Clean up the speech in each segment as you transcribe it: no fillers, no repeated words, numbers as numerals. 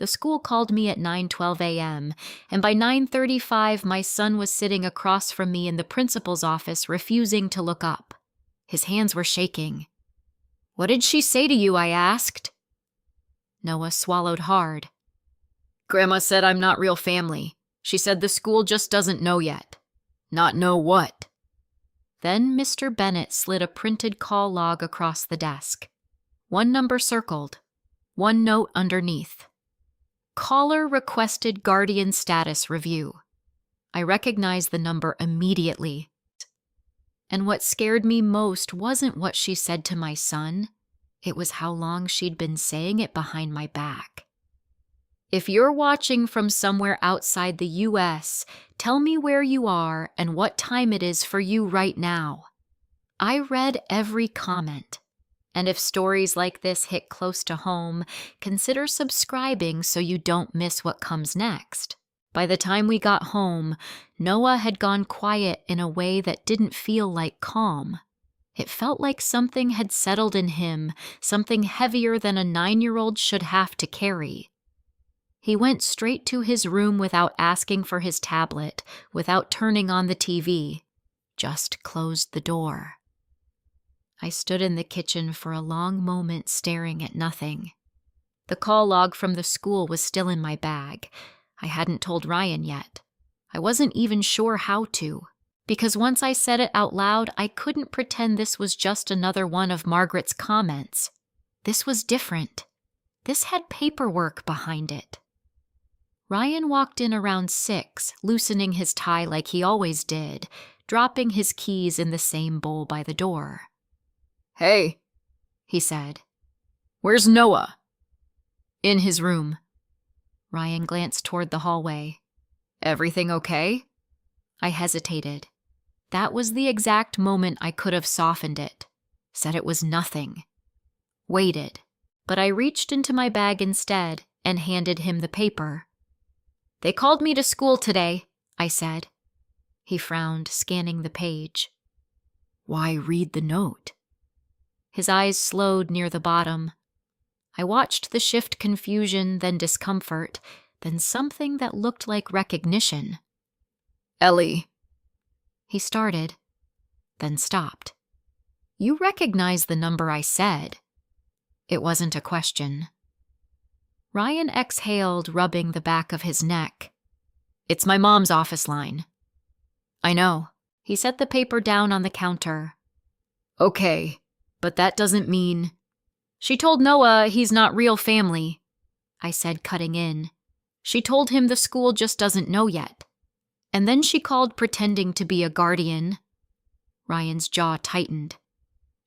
The school called me at 9:12 a.m., and by 9:35 my son was sitting across from me in the principal's office refusing to look up. His hands were shaking. "What did she say to you?" I asked. Noah swallowed hard. "Grandma said I'm not real family. She said the school just doesn't know yet." "Not know what?" Then Mr. Bennett slid a printed call log across the desk. One number circled, one note underneath. Caller requested guardian status review. I recognized the number immediately. And what scared me most wasn't what she said to my son. It was how long she'd been saying it behind my back. "If you're watching from somewhere outside the U.S., tell me where you are and what time it is for you right now." I read every comment. And if stories like this hit close to home, consider subscribing so you don't miss what comes next. By the time we got home, Noah had gone quiet in a way that didn't feel like calm. It felt like something had settled in him, something heavier than a 9-year-old should have to carry. He went straight to his room without asking for his tablet, without turning on the TV, just closed the door. I stood in the kitchen for a long moment staring at nothing. The call log from the school was still in my bag. I hadn't told Ryan yet. I wasn't even sure how to, because once I said it out loud, I couldn't pretend this was just another one of Margaret's comments. This was different. This had paperwork behind it. Ryan walked in around 6, loosening his tie like he always did, dropping his keys in the same bowl by the door. "Hey," he said. "Where's Noah?" "In his room." Ryan glanced toward the hallway. "Everything okay?" I hesitated. That was the exact moment I could have softened it, said it was nothing. Waited, but I reached into my bag instead and handed him the paper. "They called me to school today," I said. He frowned, scanning the page. "Why read the note?" His eyes slowed near the bottom. I watched the shift confusion, then discomfort, then something that looked like recognition. "Ellie." He started, then stopped. "You recognize the number I said." It wasn't a question. Ryan exhaled, rubbing the back of his neck. "It's my mom's office line." "I know." He set the paper down on the counter. "Okay, but that doesn't mean—" "She told Noah he's not real family," I said, cutting in. "She told him the school just doesn't know yet. And then she called pretending to be a guardian." Ryan's jaw tightened.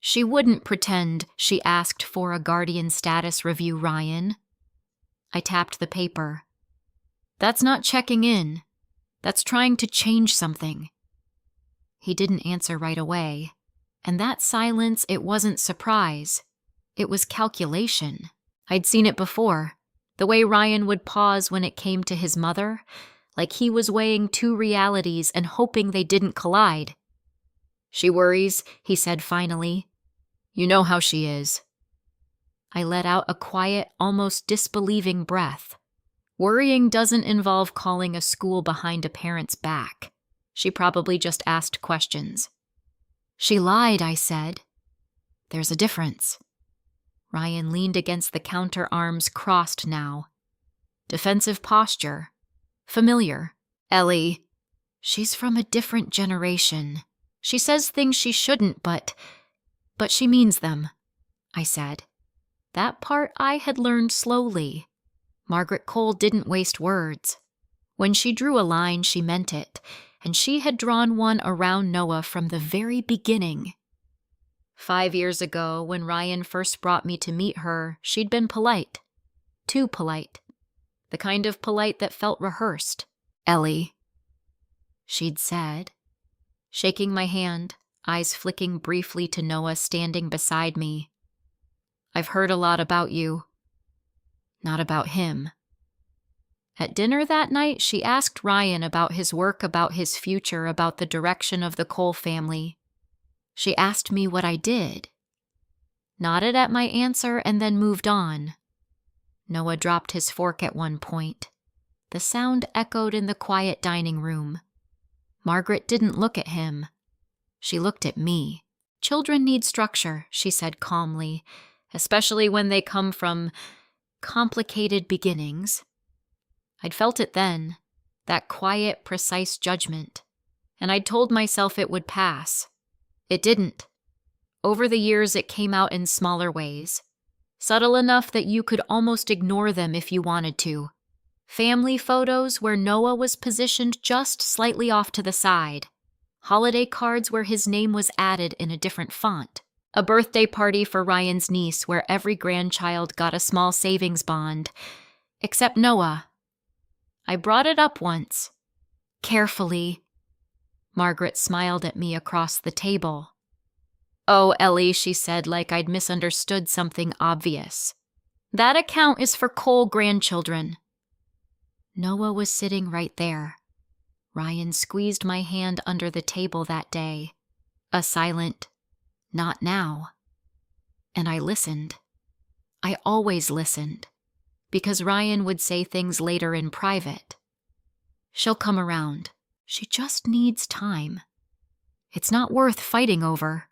"She wouldn't pretend she asked for a guardian status review, Ryan." I tapped the paper. "That's not checking in. That's trying to change something." He didn't answer right away. And that silence, it wasn't surprise. It was calculation. I'd seen it before. The way Ryan would pause when it came to his mother, like he was weighing two realities and hoping they didn't collide. "She worries," he said finally. "You know how she is." I let out a quiet, almost disbelieving breath. Worrying doesn't involve calling a school behind a parent's back. She probably just asked questions. "She lied," I said. "There's a difference." Ryan leaned against the counter, arms crossed now. Defensive posture. Familiar. "Ellie, she's from a different generation. She says things she shouldn't, but she means them," I said. That part I had learned slowly. Margaret Cole didn't waste words. When she drew a line, she meant it, and she had drawn one around Noah from the very beginning. 5 years ago, when Ryan first brought me to meet her, she'd been polite. Too polite. The kind of polite that felt rehearsed. "Ellie," she'd said. Shaking my hand, eyes flicking briefly to Noah standing beside me. "I've heard a lot about you." Not about him. At dinner that night, she asked Ryan about his work, about his future, about the direction of the Cole family. She asked me what I did. Nodded at my answer and then moved on. Noah dropped his fork at one point. The sound echoed in the quiet dining room. Margaret didn't look at him. She looked at me. Children need structure, she said calmly, especially when they come from complicated beginnings. I'd felt it then, that quiet, precise judgment, and I'd told myself it would pass. It didn't. Over the years, it came out in smaller ways, subtle enough that you could almost ignore them if you wanted to. Family photos where Noah was positioned just slightly off to the side. Holiday cards where his name was added in a different font. A birthday party for Ryan's niece where every grandchild got a small savings bond. Except Noah. I brought it up once. Carefully. Margaret smiled at me across the table. "Oh, Ellie," she said like I'd misunderstood something obvious. "That account is for Cole grandchildren." Noah was sitting right there. Ryan squeezed my hand under the table that day. A silent, "Not now." And I listened. I always listened, because Ryan would say things later in private. "She'll come around. She just needs time. It's not worth fighting over."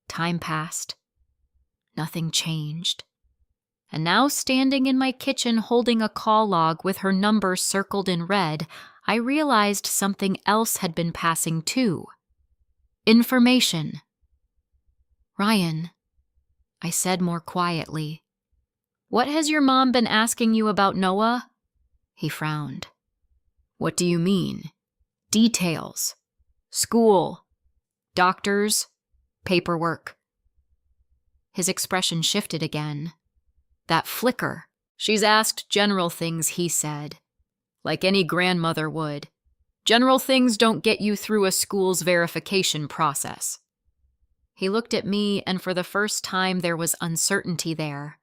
Time passed. Nothing changed. And now, standing in my kitchen holding a call log with her number circled in red, I realized something else had been passing too. Information. "Ryan," I said more quietly, "what has your mom been asking you about Noah?" He frowned. "What do you mean?" "Details. School. Doctors. Paperwork." His expression shifted again. That flicker. "She's asked general things," he said. "Like any grandmother would. General things don't get you through a school's verification process." He looked at me, and for the first time there was uncertainty there.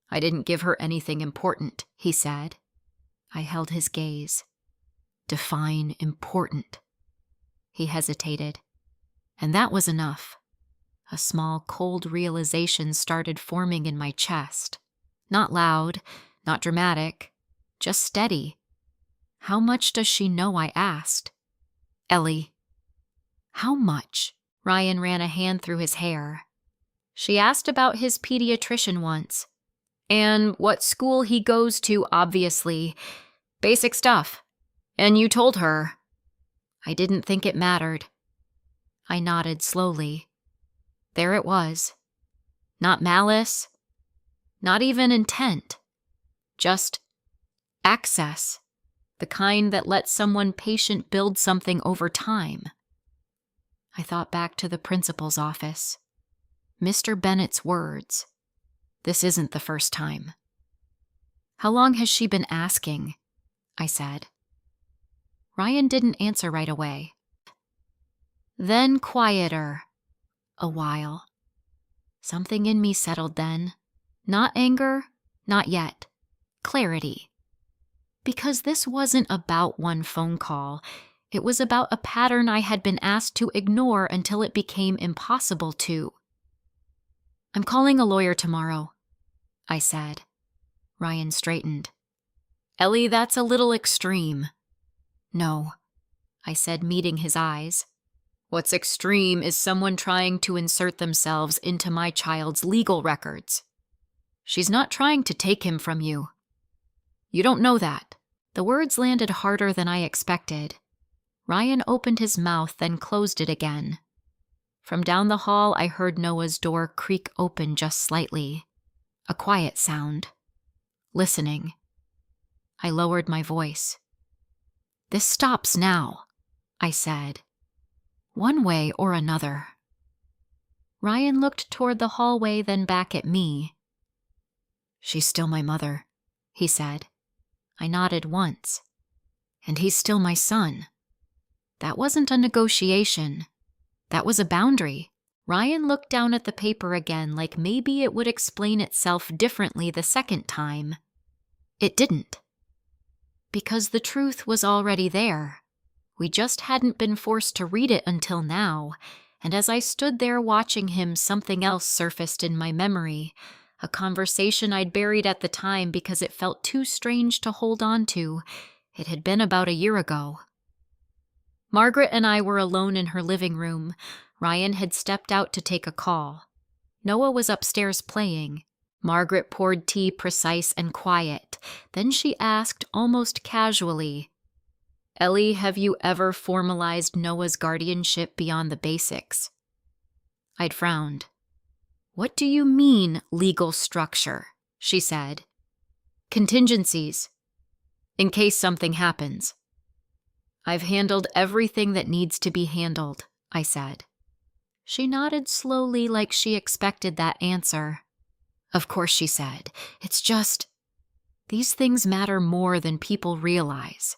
"I didn't give her anything important," he said. I held his gaze. "Define important." He hesitated. And that was enough. A small, cold realization started forming in my chest. Not loud, not dramatic, just steady. "How much does she know?" I asked. "Ellie." "How much?" Ryan ran a hand through his hair. "She asked about his pediatrician once. And what school he goes to, obviously. Basic stuff. And you told her." I didn't think it mattered. I nodded slowly. There it was. Not malice. Not even intent. Just access. The kind that lets someone patient build something over time. I thought back to the principal's office. Mr. Bennett's words. This isn't the first time. "How long has she been asking?" I said. Ryan didn't answer right away. Then quieter. A while. Something in me settled then. Not anger, not yet. Clarity. Because this wasn't about one phone call. It was about a pattern I had been asked to ignore until it became impossible to. "I'm calling a lawyer tomorrow," I said. Ryan straightened. "Ellie, that's a little extreme." "No," I said, meeting his eyes. "What's extreme is someone trying to insert themselves into my child's legal records. She's not trying to take him from you. You don't know that." The words landed harder than I expected. Ryan opened his mouth, then closed it again. From down the hall, I heard Noah's door creak open just slightly. A quiet sound. Listening. I lowered my voice. "This stops now," I said. "One way or another." Ryan looked toward the hallway, then back at me. "She's still my mother," he said. I nodded once. "And he's still my son." That wasn't a negotiation. That was a boundary. Ryan looked down at the paper again, like maybe it would explain itself differently the second time. It didn't. Because the truth was already there. We just hadn't been forced to read it until now, and as I stood there watching him, something else surfaced in my memory, a conversation I'd buried at the time because it felt too strange to hold on to. It had been about a year ago. Margaret and I were alone in her living room. Ryan had stepped out to take a call. Noah was upstairs playing. Margaret poured tea precise and quiet. Then she asked, almost casually, "Ellie, have you ever formalized Noah's guardianship beyond the basics?" I'd frowned. "What do you mean, legal structure?" she said. "Contingencies. In case something happens." "I've handled everything that needs to be handled," I said. She nodded slowly like she expected that answer. "Of course," she said. "It's just, these things matter more than people realize."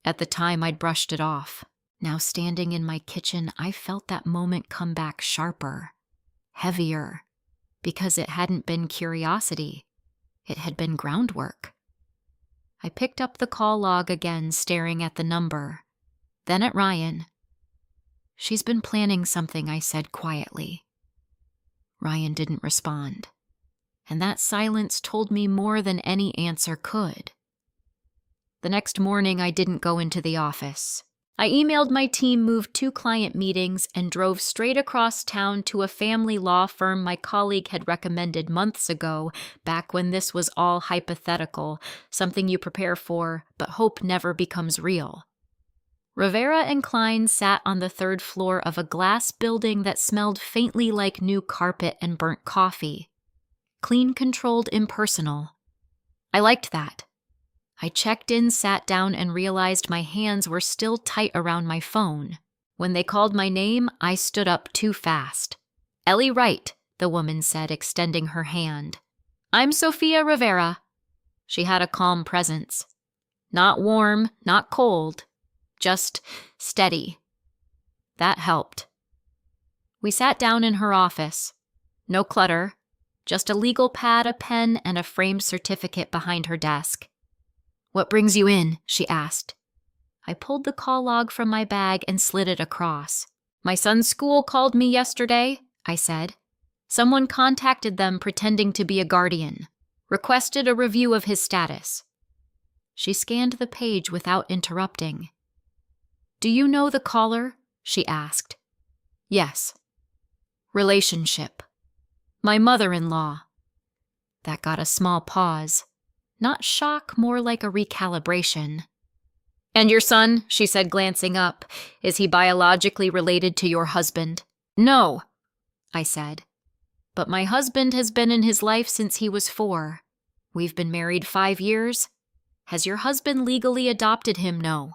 At the time, I'd brushed it off. Now, standing in my kitchen, I felt that moment come back sharper, heavier, because it hadn't been curiosity. It had been groundwork. I picked up the call log again, staring at the number, then at Ryan. "She's been planning something," I said quietly. Ryan didn't respond, and that silence told me more than any answer could. The next morning, I didn't go into the office. I emailed my team, moved 2 client meetings, and drove straight across town to a family law firm my colleague had recommended months ago, back when this was all hypothetical, something you prepare for but hope never becomes real. Rivera and Klein sat on the 3rd floor of a glass building that smelled faintly like new carpet and burnt coffee. Clean, controlled, impersonal. I liked that. I checked in, sat down, and realized my hands were still tight around my phone. When they called my name, I stood up too fast. "Ellie Wright," the woman said, extending her hand. "I'm Sophia Rivera." She had a calm presence. Not warm, not cold, just steady. That helped. We sat down in her office. No clutter, just a legal pad, a pen, and a framed certificate behind her desk. "What brings you in?" she asked. I pulled the call log from my bag and slid it across. "My son's school called me yesterday," I said. "Someone contacted them pretending to be a guardian. Requested a review of his status." She scanned the page without interrupting. "Do you know the caller?" she asked. "Yes." "Relationship?" "My mother-in-law." That got a small pause. Not shock, more like a recalibration. "And your son," she said, glancing up, "is he biologically related to your husband?" "No," I said. "But my husband has been in his life since he was 4. We've been married 5 years. Has your husband legally adopted him?" "No."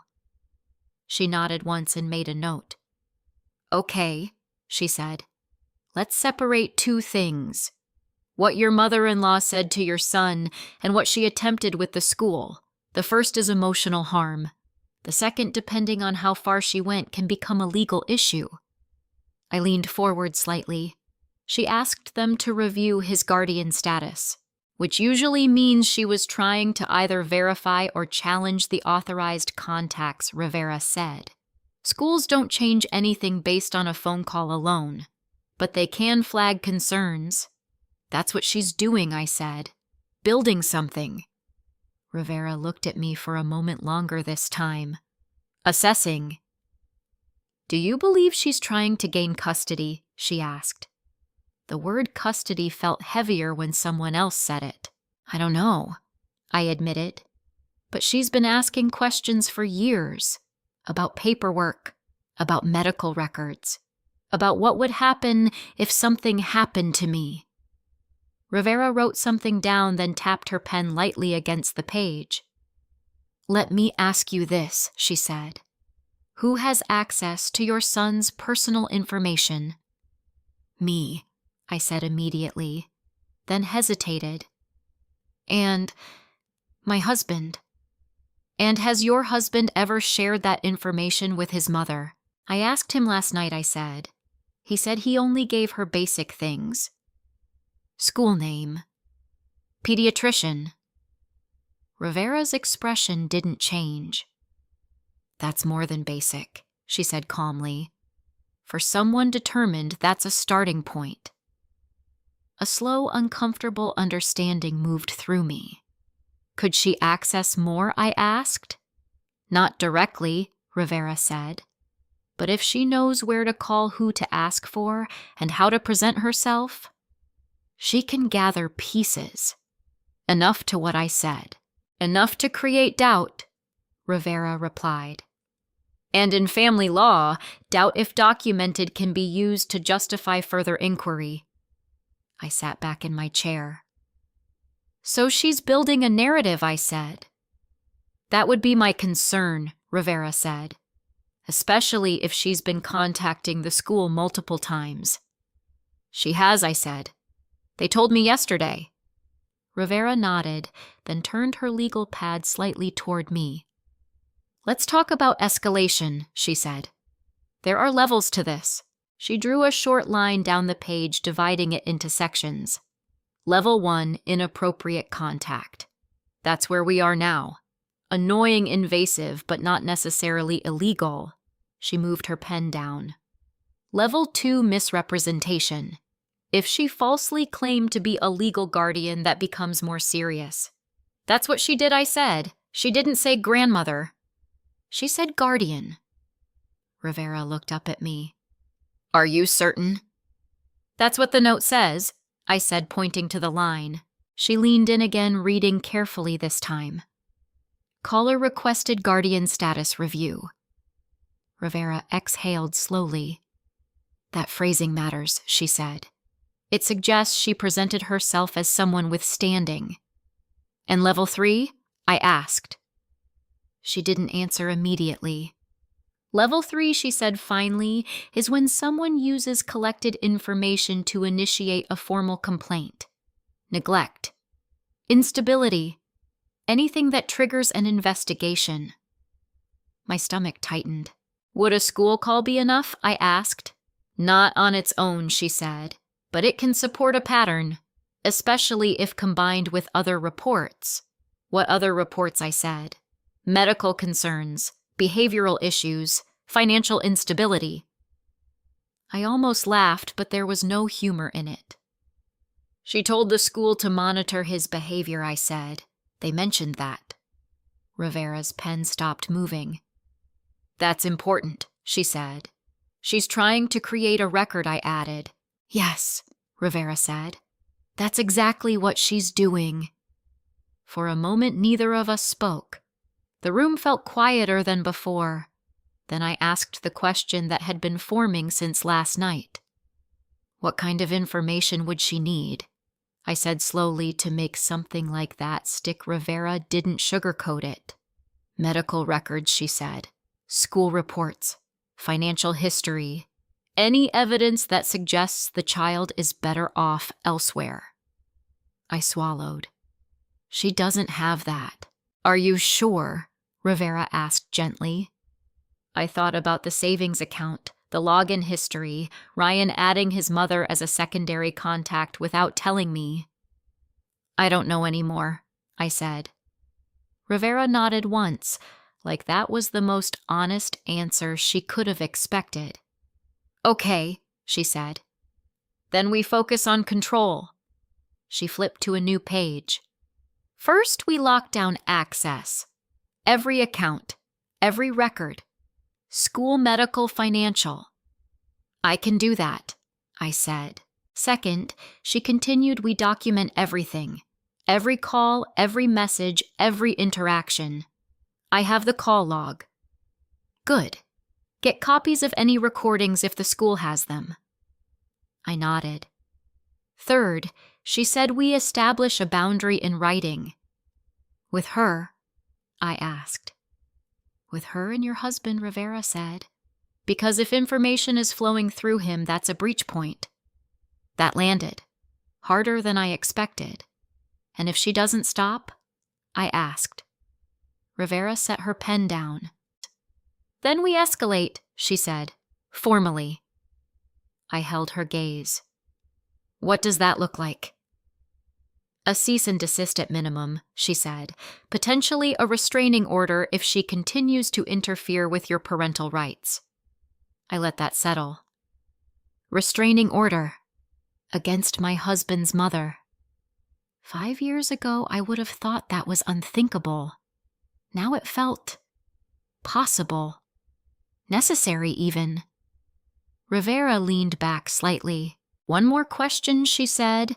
She nodded once and made a note. "Okay," she said. "Let's separate 2 things. What your mother-in-law said to your son and what she attempted with the school. The first is emotional harm. The second, depending on how far she went, can become a legal issue." I leaned forward slightly. She asked them to review his guardian status, which usually means she was trying to either verify or challenge the authorized contacts, Rivera said. Schools don't change anything based on a phone call alone, but they can flag concerns. "That's what she's doing," I said. "Building something." Rivera looked at me for a moment longer this time. "Assessing." "Do you believe she's trying to gain custody?" she asked. The word custody felt heavier when someone else said it. "I don't know," I admitted. "But she's been asking questions for years. About paperwork, about medical records, about what would happen if something happened to me." Rivera wrote something down, then tapped her pen lightly against the page. "Let me ask you this," she said. "Who has access to your son's personal information?" "Me," I said immediately, then hesitated. "And my husband." "And has your husband ever shared that information with his mother?" "I asked him last night," I said. "He said he only gave her basic things. School name. Pediatrician." Rivera's expression didn't change. "That's more than basic," she said calmly. "For someone determined, that's a starting point." A slow, uncomfortable understanding moved through me. Could she access more, I asked. Not directly, Rivera said. But if she knows where to call, who to ask for, and how to present herself, she can gather pieces. Enough to what I said. Enough to create doubt, Rivera replied. And in family law, doubt if documented can be used to justify further inquiry. I sat back in my chair. So she's building a narrative, I said. That would be my concern, Rivera said. Especially if she's been contacting the school multiple times. She has, I said. They told me yesterday. Rivera nodded, then turned her legal pad slightly toward me. Let's talk about escalation, she said. There are levels to this. She drew a short line down the page, dividing it into sections. Level 1, inappropriate contact. That's where we are now. Annoying, invasive, but not necessarily illegal. She moved her pen down. Level 2, misrepresentation. If she falsely claimed to be a legal guardian, that becomes more serious. That's what she did, I said. She didn't say grandmother. She said guardian. Rivera looked up at me. Are you certain? That's what the note says, I said, pointing to the line. She leaned in again, reading carefully this time. Caller requested guardian status review. Rivera exhaled slowly. That phrasing matters, she said. It suggests she presented herself as someone with standing. And level 3? I asked. She didn't answer immediately. Level 3, she said finally, is when someone uses collected information to initiate a formal complaint. Neglect. Instability. Anything that triggers an investigation. My stomach tightened. Would a school call be enough? I asked. Not on its own, she said, but it can support a pattern, especially if combined with other reports. What other reports? I said. Medical concerns, behavioral issues, financial instability. I almost laughed, but there was no humor in it. She told the school to monitor his behavior, I said. They mentioned that. Rivera's pen stopped moving. That's important, she said. She's trying to create a record, I added. Yes, Rivera said. That's exactly what she's doing. For a moment, neither of us spoke. The room felt quieter than before. Then I asked the question that had been forming since last night. What kind of information would she need? I said slowly. To make something like that stick, Rivera didn't sugarcoat it. Medical records, she said. School reports. Financial history. Any evidence that suggests the child is better off elsewhere. I swallowed. She doesn't have that. Are you sure? Rivera asked gently. I thought about the savings account, the login history, Ryan adding his mother as a secondary contact without telling me. I don't know anymore, I said. Rivera nodded once, like that was the most honest answer she could have expected. Okay, she said. Then we focus on control. She flipped to a new page. First, we lock down access. Every account, every record. School, medical, financial. I can do that, I said. Second, she continued, we document everything. Every call, every message, every interaction. I have the call log. Good. Get copies of any recordings if the school has them. I nodded. Third, she said we establish a boundary in writing. With her? I asked. With her and your husband, Rivera said. Because if information is flowing through him, that's a breach point. That landed. Harder than I expected. And if she doesn't stop? I asked. Rivera set her pen down. Then we escalate, she said, formally. I held her gaze. What does that look like? A cease and desist at minimum, she said, potentially a restraining order if she continues to interfere with your parental rights. I let that settle. Restraining order. against my husband's mother. 5 years ago, I would have thought that was unthinkable. Now it felt possible, necessary even. Rivera leaned back slightly. "One more question," she said.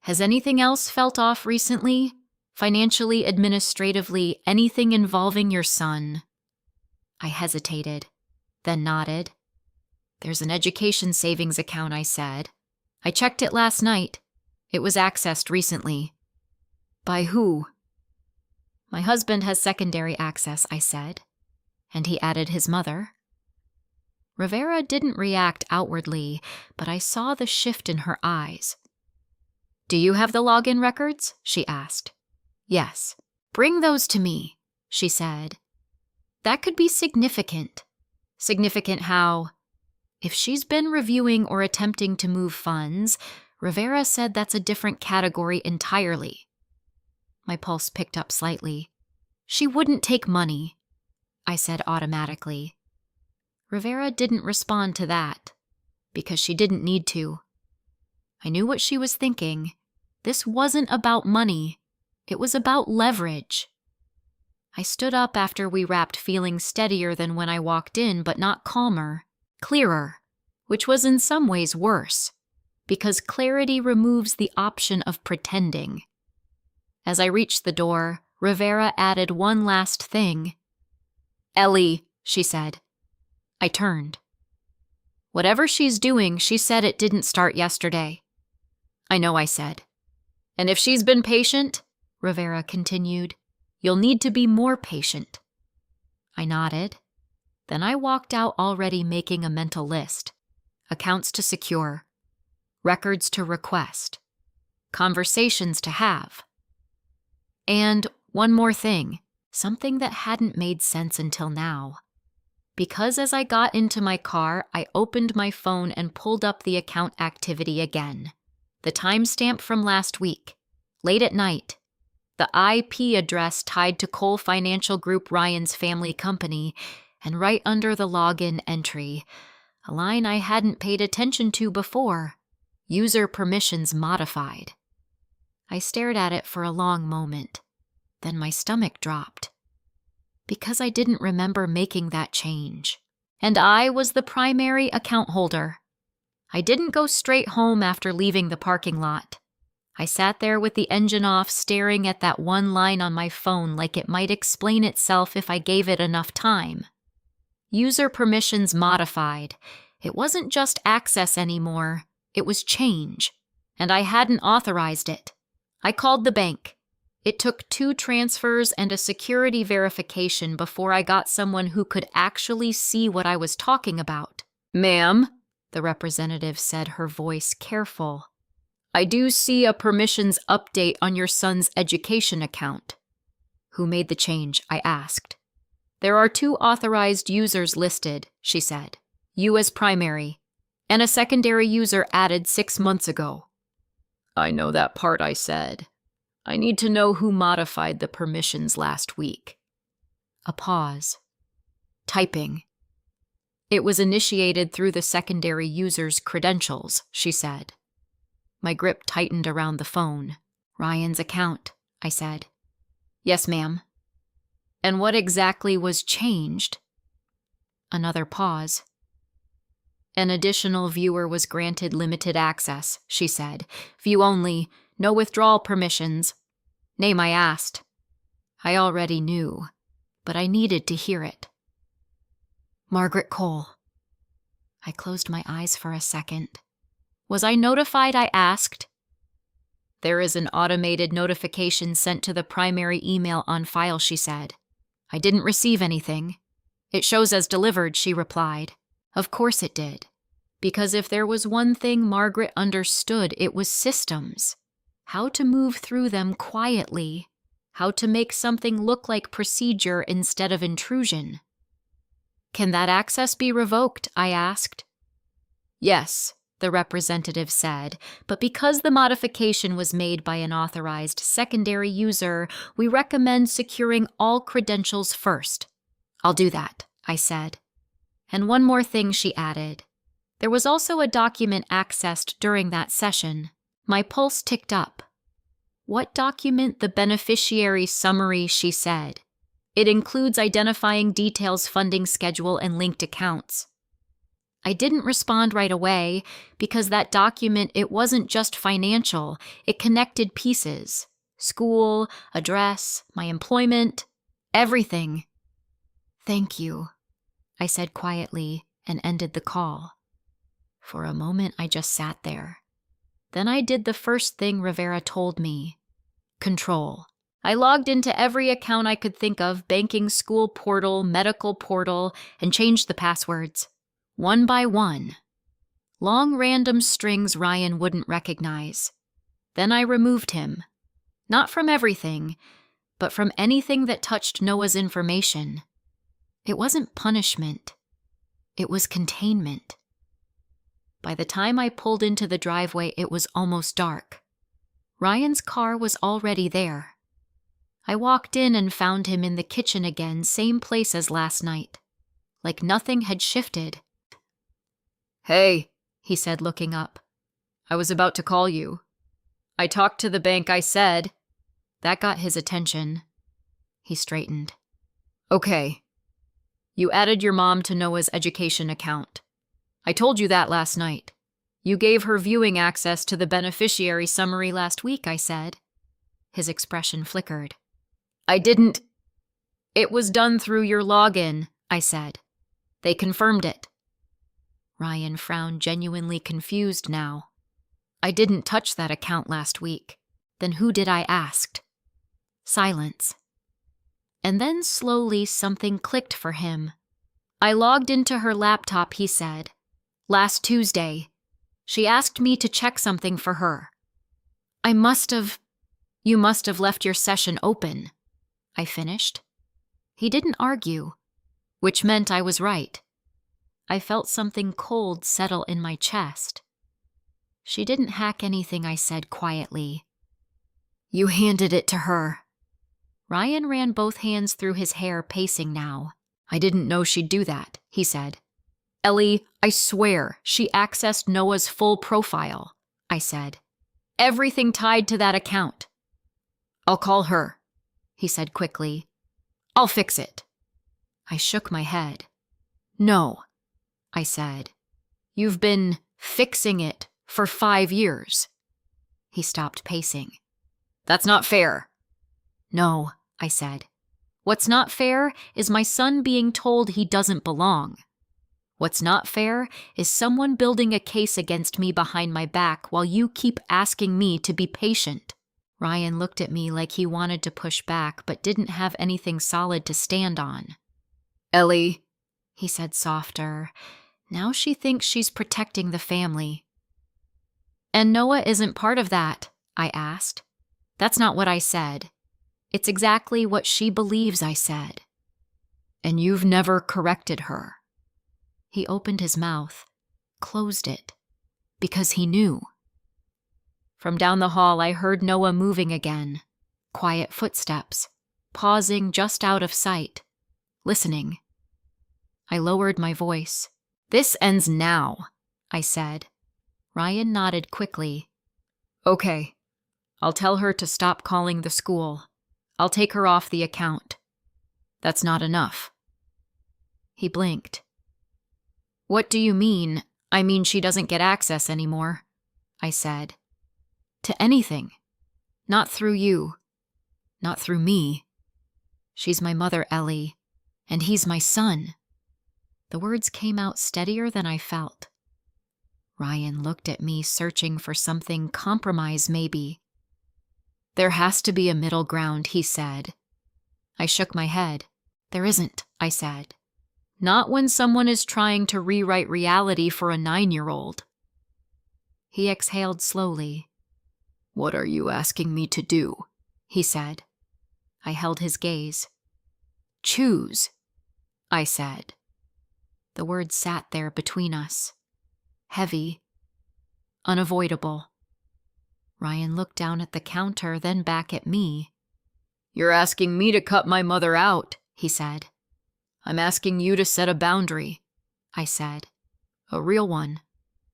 "Has anything else felt off recently? Financially, administratively, anything involving your son?" I hesitated, then nodded. "There's an education savings account," I said. "I checked it last night. It was accessed recently." "By who?" "My husband has secondary access," I said. "And he added his mother." Rivera didn't react outwardly, but I saw the shift in her eyes. "Do you have the login records?" she asked. "Yes." "Bring those to me," she said. That could be significant. Significant how? If she's been reviewing or attempting to move funds, Rivera said that's a different category entirely. My pulse picked up slightly. "She wouldn't take money," I said automatically. Rivera didn't respond to that, because she didn't need to. I knew what she was thinking. This wasn't about money. It was about leverage. I stood up after we wrapped, feeling steadier than when I walked in, but not calmer, clearer, which was in some ways worse, because clarity removes the option of pretending. As I reached the door, Rivera added one last thing. "Ellie," she said. I turned. "Whatever she's doing, she said it didn't start yesterday." "I know," I said. "And if she's been patient," Rivera continued, "you'll need to be more patient." I nodded. Then I walked out, already making a mental list. Accounts to secure. Records to request. Conversations to have. And one more thing, something that hadn't made sense until now. Because as I got into my car, I opened my phone and pulled up the account activity again. The timestamp from last week. Late at night. The IP address tied to Cole Financial Group, Ryan's family company, and right under the login entry, a line I hadn't paid attention to before. User permissions modified. I stared at it for a long moment. Then my stomach dropped. Because I didn't remember making that change. And I was the primary account holder. I didn't go straight home after leaving the parking lot. I sat there with the engine off, staring at that one line on my phone like it might explain itself if I gave it enough time. User permissions modified. It wasn't just access anymore. It was change. And I hadn't authorized it. I called the bank. It took 2 transfers and a security verification before I got someone who could actually see what I was talking about. "Ma'am," the representative said, her voice careful, "I do see a permissions update on your son's education account." "Who made the change?" I asked. "There are 2 authorized users listed," she said. "You as primary, and a secondary user added 6 months ago." "I know that part," I said. "I need to know who modified the permissions last week." A pause. Typing. "It was initiated through the secondary user's credentials," she said. My grip tightened around the phone. "Ryan's account," I said. "Yes, ma'am." "And what exactly was changed?" Another pause. "An additional viewer was granted limited access," she said. "View only, no withdrawal permissions." Name I asked. I already knew, but I needed to hear it. "Margaret Cole." I closed my eyes for a second. "Was I notified?" I asked. "There is an automated notification sent to the primary email on file," she said. "I didn't receive anything." "It shows as delivered," she replied. Of course it did. Because if there was one thing Margaret understood, it was systems. How to move through them quietly. How to make something look like procedure instead of intrusion. "Can that access be revoked?" I asked. "Yes," the representative said, "but because the modification was made by an authorized secondary user, we recommend securing all credentials first." "I'll do that," I said. "And one more thing," she added. There was also a document accessed during that session. My pulse ticked up. What document? The beneficiary summary, she said. It includes identifying details, funding schedule, and linked accounts. I didn't respond right away because that document, it wasn't just financial. It connected pieces. School, address, my employment, everything. Thank you, I said quietly and ended the call. For a moment, I just sat there. Then I did the first thing Rivera told me. Control. I logged into every account I could think of, banking, school portal, medical portal, and changed the passwords. One by one. Long random strings Ryan wouldn't recognize. Then I removed him. Not from everything, but from anything that touched Noah's information. It wasn't punishment. It was containment. By the time I pulled into the driveway, it was almost dark. Ryan's car was already there. I walked in and found him in the kitchen again, same place as last night. Like nothing had shifted. "Hey," he said, looking up. "I was about to call you. I talked to the bank, I said." That got his attention. He straightened. "Okay. You added your mom to Noah's education account. I told you that last night. You gave her viewing access to the beneficiary summary last week, I said." His expression flickered. "I didn't." "It was done through your login," I said. "They confirmed it." Ryan frowned, genuinely confused now. "I didn't touch that account last week. Then who did?" I asked. Silence. And then slowly something clicked for him. "I logged into her laptop," he said. "Last Tuesday. She asked me to check something for her. You must have left your session open," I finished. He didn't argue, which meant I was right. I felt something cold settle in my chest. "She didn't hack anything," I said quietly. "You handed it to her." Ryan ran both hands through his hair, pacing now. "I didn't know she'd do that," he said. "Ellie, I swear she accessed Noah's full profile," I said. "Everything tied to that account." "I'll call her," he said quickly. "I'll fix it." I shook my head. "No," I said. "You've been fixing it for 5 years." He stopped pacing. "That's not fair." "No," I said. "What's not fair is my son being told he doesn't belong. What's not fair is someone building a case against me behind my back while you keep asking me to be patient." Ryan looked at me like he wanted to push back but didn't have anything solid to stand on. "Ellie," he said softer. Now she thinks she's protecting the family. "And Noah isn't part of that?" I asked. "That's not what I said. It's exactly what she believes I said." "And you've never corrected her?" He opened his mouth, closed it, because he knew. From down the hall, I heard Noah moving again. Quiet footsteps, pausing just out of sight, listening. I lowered my voice. "This ends now," I said. Ryan nodded quickly. "Okay. I'll tell her to stop calling the school. I'll take her off the account." "That's not enough." He blinked. "What do you mean?" "I mean she doesn't get access anymore," I said. "To anything. Not through you. Not through me. She's my mother, Ellie, and he's my son." The words came out steadier than I felt. Ryan looked at me, searching for something, compromise maybe. "There has to be a middle ground," he said. I shook my head. "There isn't," I said. "Not when someone is trying to rewrite reality for a 9-year-old. He exhaled slowly. "What are you asking me to do?" he said. I held his gaze. "Choose," I said. The words sat there between us. Heavy. Unavoidable. Ryan looked down at the counter, then back at me. "You're asking me to cut my mother out," he said. "I'm asking you to set a boundary," I said. "A real one."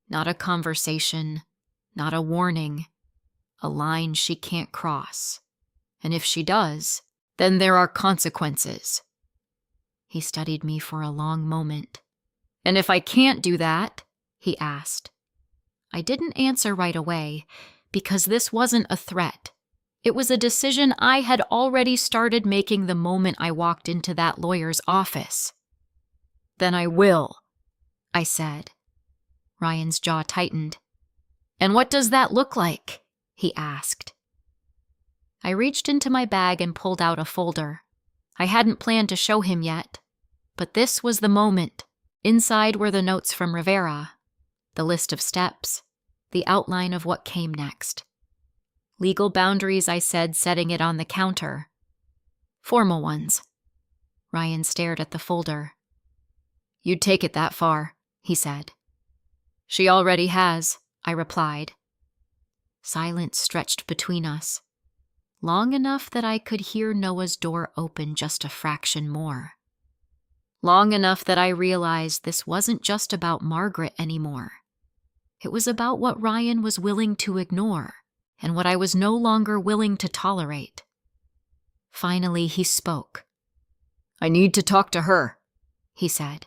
Not a conversation, not a warning, a line she can't cross. And if she does, then there are consequences. He studied me for a long moment. And if I can't do that? He asked. I didn't answer right away, because this wasn't a threat. It was a decision I had already started making the moment I walked into that lawyer's office. Then I will, I said. Ryan's jaw tightened. And what does that look like? He asked. I reached into my bag and pulled out a folder. I hadn't planned to show him yet, but this was the moment. Inside were the notes from Rivera, the list of steps, the outline of what came next. Legal boundaries, I said, setting it on the counter. Formal ones. Ryan stared at the folder. You'd take it that far, he said. She already has, I replied. Silence stretched between us, long enough that I could hear Noah's door open just a fraction more. Long enough that I realized this wasn't just about Margaret anymore. It was about what Ryan was willing to ignore and what I was no longer willing to tolerate. Finally, he spoke. I need to talk to her, he said.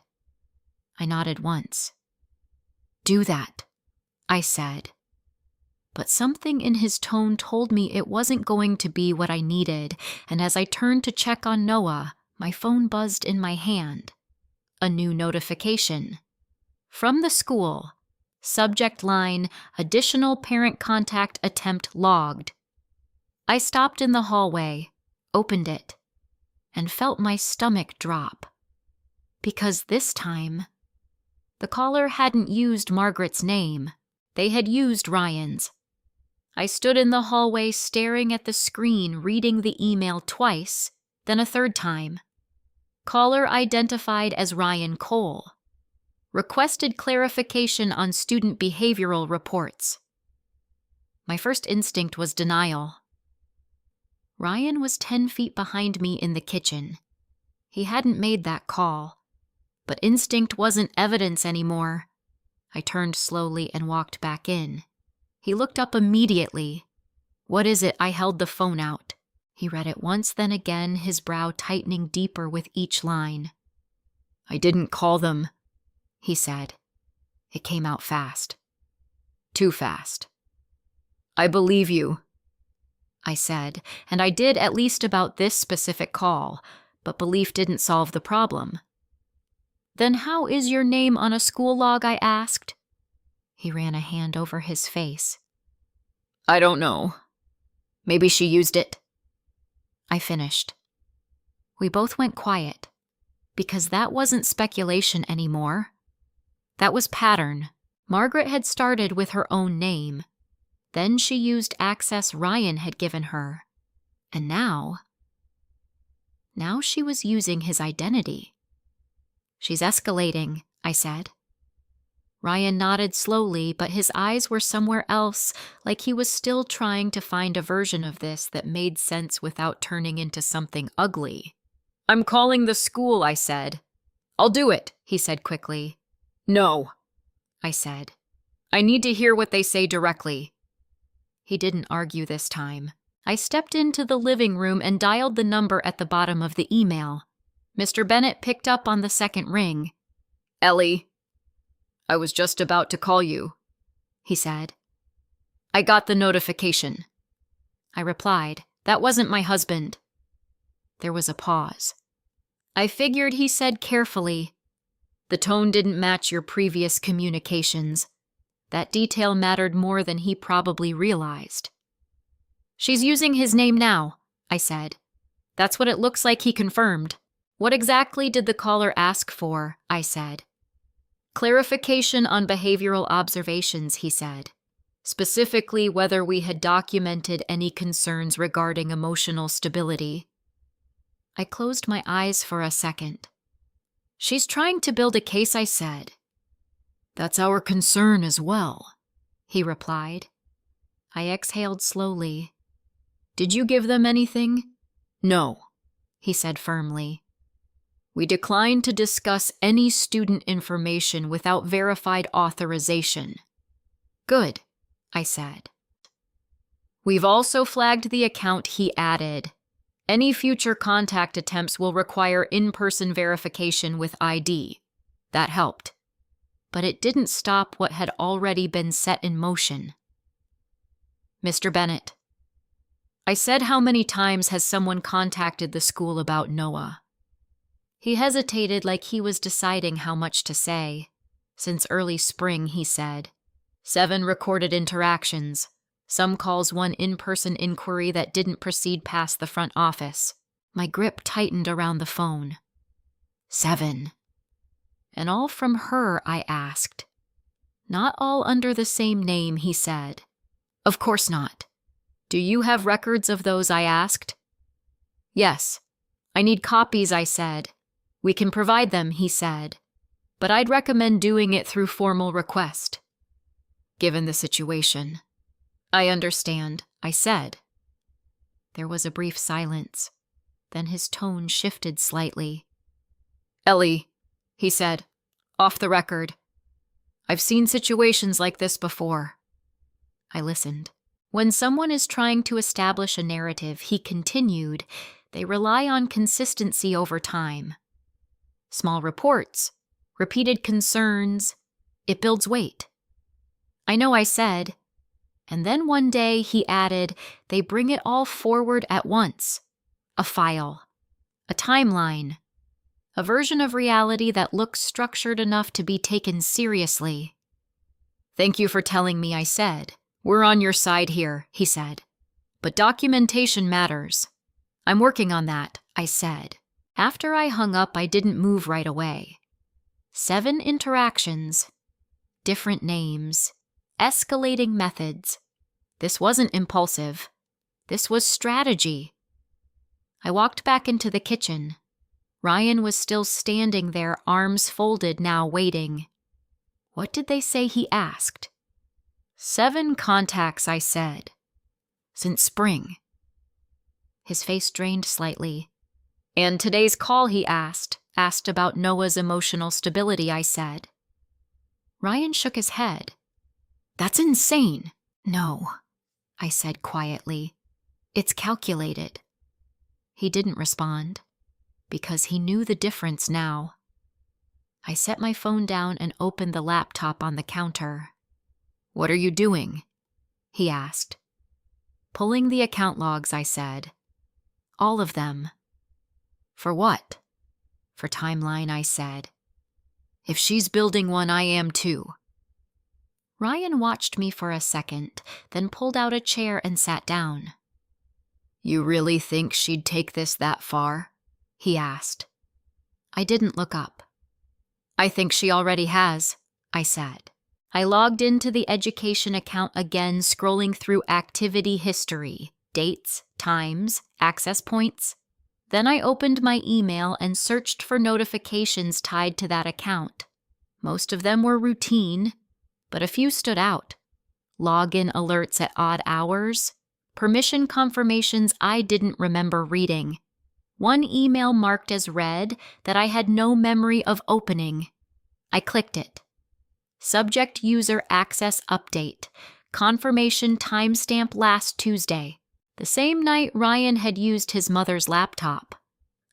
I nodded once. Do that, I said. But something in his tone told me it wasn't going to be what I needed, and as I turned to check on Noah, my phone buzzed in my hand. A new notification. From the school. Subject line, additional parent contact attempt logged. I stopped in the hallway, opened it, and felt my stomach drop. Because this time, the caller hadn't used Margaret's name. They had used Ryan's. I stood in the hallway staring at the screen, reading the email twice, then a third time. Caller identified as Ryan Cole. Requested clarification on student behavioral reports. My first instinct was denial. Ryan was 10 feet behind me in the kitchen. He hadn't made that call, but instinct wasn't evidence anymore. I turned slowly and walked back in. He looked up immediately. What is it? I held the phone out. He read it once, then again, his brow tightening deeper with each line. I didn't call them, he said. It came out fast. Too fast. I believe you, I said, and I did at least about this specific call, but belief didn't solve the problem. Then how is your name on a school log? I asked. He ran a hand over his face. I don't know. Maybe she used it. I finished. We both went quiet, because that wasn't speculation anymore. That was pattern. Margaret had started with her own name. Then she used access Ryan had given her. And now she was using his identity. She's escalating, I said. Ryan nodded slowly, but his eyes were somewhere else, like he was still trying to find a version of this that made sense without turning into something ugly. I'm calling the school, I said. I'll do it, he said quickly. No, I said. I need to hear what they say directly. He didn't argue this time. I stepped into the living room and dialed the number at the bottom of the email. Mr. Bennett picked up on the second ring. Ellie, I was just about to call you, he said. I got the notification. I replied, that wasn't my husband. There was a pause. I figured, he said carefully. The tone didn't match your previous communications. That detail mattered more than he probably realized. She's using his name now, I said. That's what it looks like, he confirmed. What exactly did the caller ask for? I said. Clarification on behavioral observations, he said. Specifically, whether we had documented any concerns regarding emotional stability. I closed my eyes for a second. She's trying to build a case, I said. That's our concern as well, he replied. I exhaled slowly. Did you give them anything? No, he said firmly. We decline to discuss any student information without verified authorization, Good, I said. We've also flagged the account, he added. Any future contact attempts will require in-person verification with ID. That helped. But it didn't stop what had already been set in motion. Mr. Bennett, I said, how many times has someone contacted the school about Noah? He hesitated like he was deciding how much to say. Since early spring, he said. 7 recorded interactions. Some calls, 1 in-person inquiry that didn't proceed past the front office. My grip tightened around the phone. 7. And all from her, I asked. Not all under the same name, he said. Of course not. Do you have records of those, I asked. Yes. I need copies, I said. We can provide them, he said. But I'd recommend doing it through formal request. Given the situation. I understand, I said. There was a brief silence. Then his tone shifted slightly. Ellie, he said, off the record. I've seen situations like this before. I listened. When someone is trying to establish a narrative, he continued, they rely on consistency over time. Small reports, repeated concerns, it builds weight. I know, I said. And then one day, he added, they bring it all forward at once. A file. A timeline. A version of reality that looks structured enough to be taken seriously. Thank you for telling me, I said. We're on your side here, he said. But documentation matters. I'm working on that, I said. After I hung up, I didn't move right away. 7 interactions. Different names. Escalating methods. This wasn't impulsive. This was strategy. I walked back into the kitchen. Ryan was still standing there, arms folded, now waiting. What did they say, he asked. 7 contacts, I said. Since spring. His face drained slightly. And today's call, he asked about Noah's emotional stability, I said. Ryan shook his head. That's insane. No, I said quietly. It's calculated. He didn't respond, because he knew the difference now. I set my phone down and opened the laptop on the counter. What are you doing? He asked. Pulling the account logs, I said. All of them. For what? For timeline, I said. If she's building one, I am too. Ryan watched me for a second, then pulled out a chair and sat down. You really think she'd take this that far? He asked. I didn't look up. I think she already has, I said. I logged into the education account again, scrolling through activity history, dates, times, access points. Then I opened my email and searched for notifications tied to that account. Most of them were routine, but a few stood out. Login alerts at odd hours, permission confirmations I didn't remember reading. One email marked as read that I had no memory of opening. I clicked it. Subject user access update. Confirmation timestamp last Tuesday. The same night Ryan had used his mother's laptop.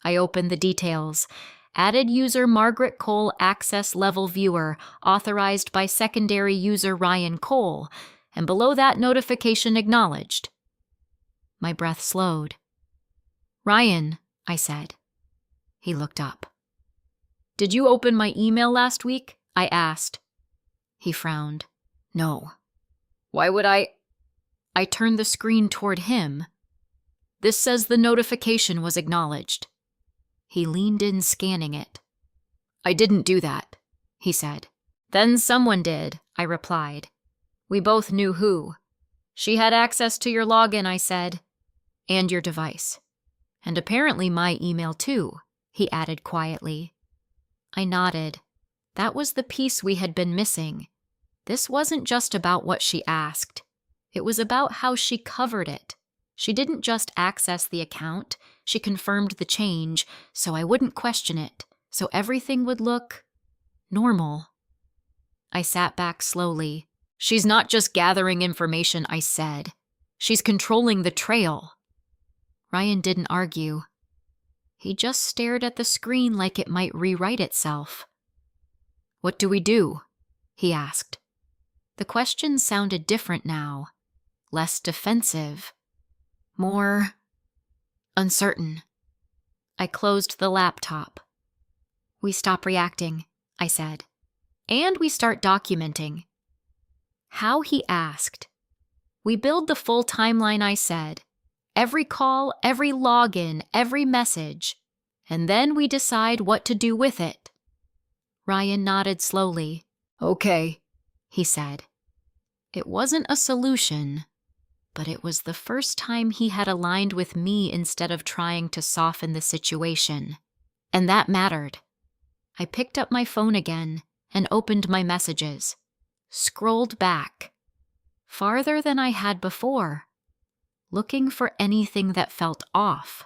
I opened the details. Added user Margaret Cole access level viewer, authorized by secondary user Ryan Cole, and below that notification acknowledged. My breath slowed. Ryan, I said. He looked up. Did you open my email last week? I asked. He frowned. No. Why would I turned the screen toward him. This says the notification was acknowledged. He leaned in, scanning it. I didn't do that, he said. Then someone did, I replied. We both knew who. She had access to your login, I said. And your device. And apparently my email too, he added quietly. I nodded. That was the piece we had been missing. This wasn't just about what she asked. It was about how she covered it. She didn't just access the account, she confirmed the change, so I wouldn't question it, so everything would look normal. I sat back slowly, She's not just gathering information, I said. She's controlling the trail. Ryan didn't argue. He just stared at the screen like it might rewrite itself. What do we do? He asked. The question sounded different now, less defensive, more uncertain. I closed the laptop. We stop reacting, I said, and we start documenting. How, he asked. We build the full timeline, I said. Every call, every login, every message, and then we decide what to do with it. Ryan nodded slowly. Okay, he said. It wasn't a solution, but it was the first time he had aligned with me instead of trying to soften the situation, and that mattered. I picked up my phone again and opened my messages, scrolled back, farther than I had before, looking for anything that felt off,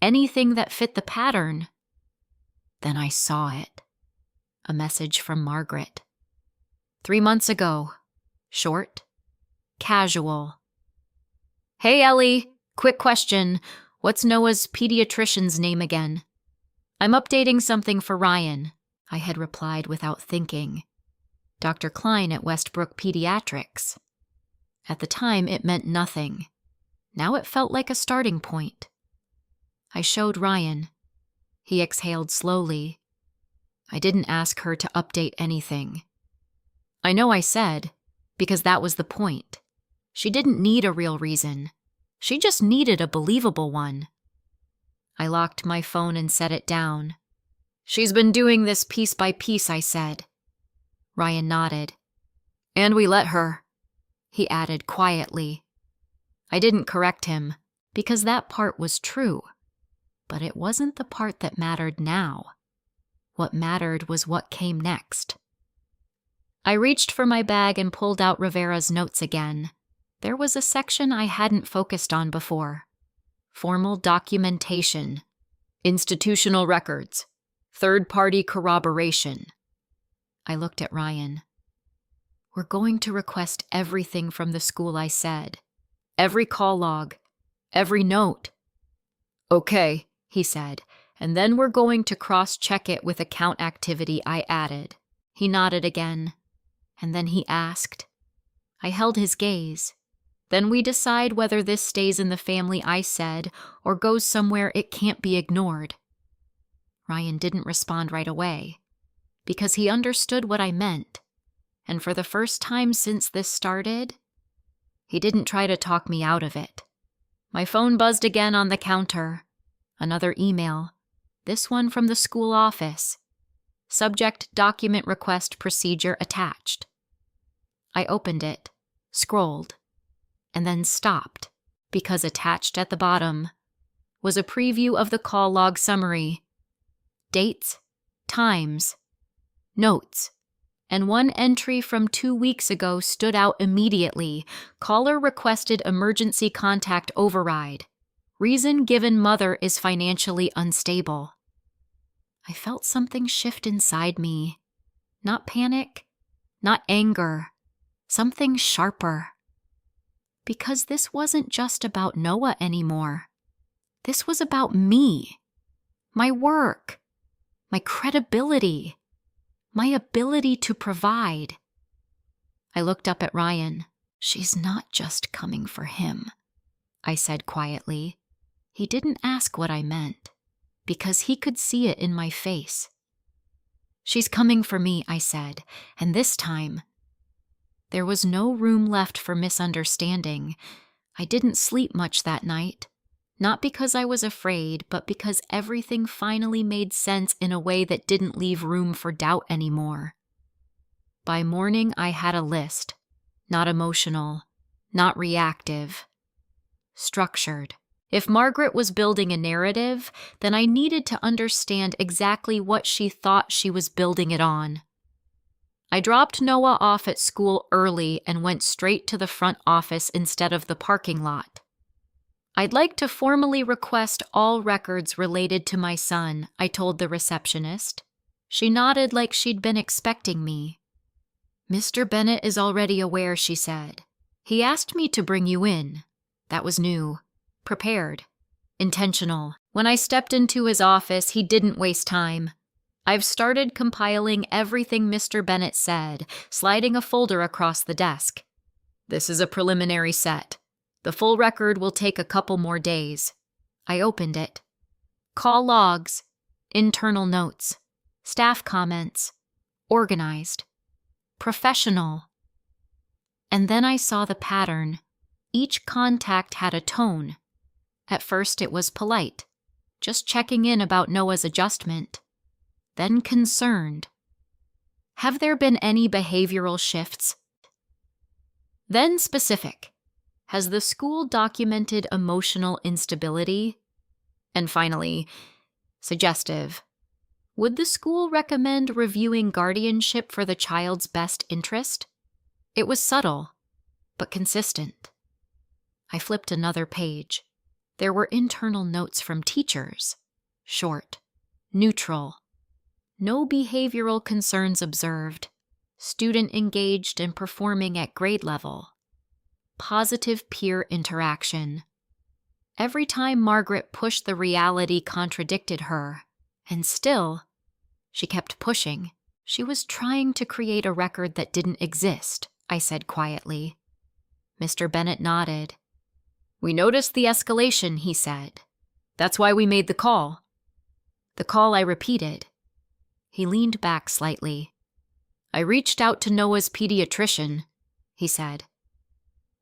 anything that fit the pattern. Then I saw it. A message from Margaret. 3 months ago. Short. Casual. Hey, Ellie. Quick question. What's Noah's pediatrician's name again? I'm updating something for Ryan, I had replied without thinking. Dr. Klein at Westbrook Pediatrics. At the time, it meant nothing. Now it felt like a starting point. I showed Ryan. He exhaled slowly. I didn't ask her to update anything. I know I said, because that was the point. She didn't need a real reason. She just needed a believable one. I locked my phone and set it down. She's been doing this piece by piece, I said. Ryan nodded. And we let her, he added quietly. I didn't correct him, because that part was true. But it wasn't the part that mattered now. What mattered was what came next. I reached for my bag and pulled out Rivera's notes again. There was a section I hadn't focused on before. Formal documentation, institutional records, third-party corroboration. I looked at Ryan. We're going to request everything from the school, I said. Every call log, every note. Okay, he said, and then we're going to cross-check it with account activity, I added. He nodded again, and then he asked. I held his gaze. Then we decide whether this stays in the family, I said, or goes somewhere it can't be ignored. Ryan didn't respond right away, because he understood what I meant, and for the first time since this started, he didn't try to talk me out of it. My phone buzzed again on the counter. Another email. This one from the school office. Subject document request procedure attached. I opened it, scrolled, and then stopped, because attached at the bottom was a preview of the call log summary. Dates, times, notes, and one entry from 2 weeks ago stood out immediately. Caller requested emergency contact override. Reason given mother is financially unstable. I felt something shift inside me. Not panic, not anger, something sharper. Because this wasn't just about Noah anymore. This was about me, my work, my credibility, my ability to provide. I looked up at Ryan. She's not just coming for him, I said quietly. He didn't ask what I meant, because he could see it in my face. She's coming for me, I said, and this time, there was no room left for misunderstanding. I didn't sleep much that night, not because I was afraid, but because everything finally made sense in a way that didn't leave room for doubt anymore. By morning, I had a list, not emotional, not reactive, structured. If Margaret was building a narrative, then I needed to understand exactly what she thought she was building it on. I dropped Noah off at school early and went straight to the front office instead of the parking lot. I'd like to formally request all records related to my son, I told the receptionist. She nodded like she'd been expecting me. Mr. Bennett is already aware, she said. He asked me to bring you in. That was new. Prepared. Intentional. When I stepped into his office, he didn't waste time. I've started compiling everything Mr. Bennett said, sliding a folder across the desk. This is a preliminary set. The full record will take a couple more days. I opened it. Call logs, internal notes, staff comments, organized, professional. And then I saw the pattern. Each contact had a tone. At first it was polite, just checking in about Noah's adjustment. Then concerned. Have there been any behavioral shifts? Then specific. Has the school documented emotional instability? And finally, suggestive. Would the school recommend reviewing guardianship for the child's best interest? It was subtle, but consistent. I flipped another page. There were internal notes from teachers. Short, neutral. No behavioral concerns observed. Student engaged and performing at grade level. Positive peer interaction. Every time Margaret pushed, the reality contradicted her. And still, she kept pushing. She was trying to create a record that didn't exist, I said quietly. Mr. Bennett nodded. We noticed the escalation, he said. That's why we made the call. The call, I repeated. He leaned back slightly. I reached out to Noah's pediatrician, he said.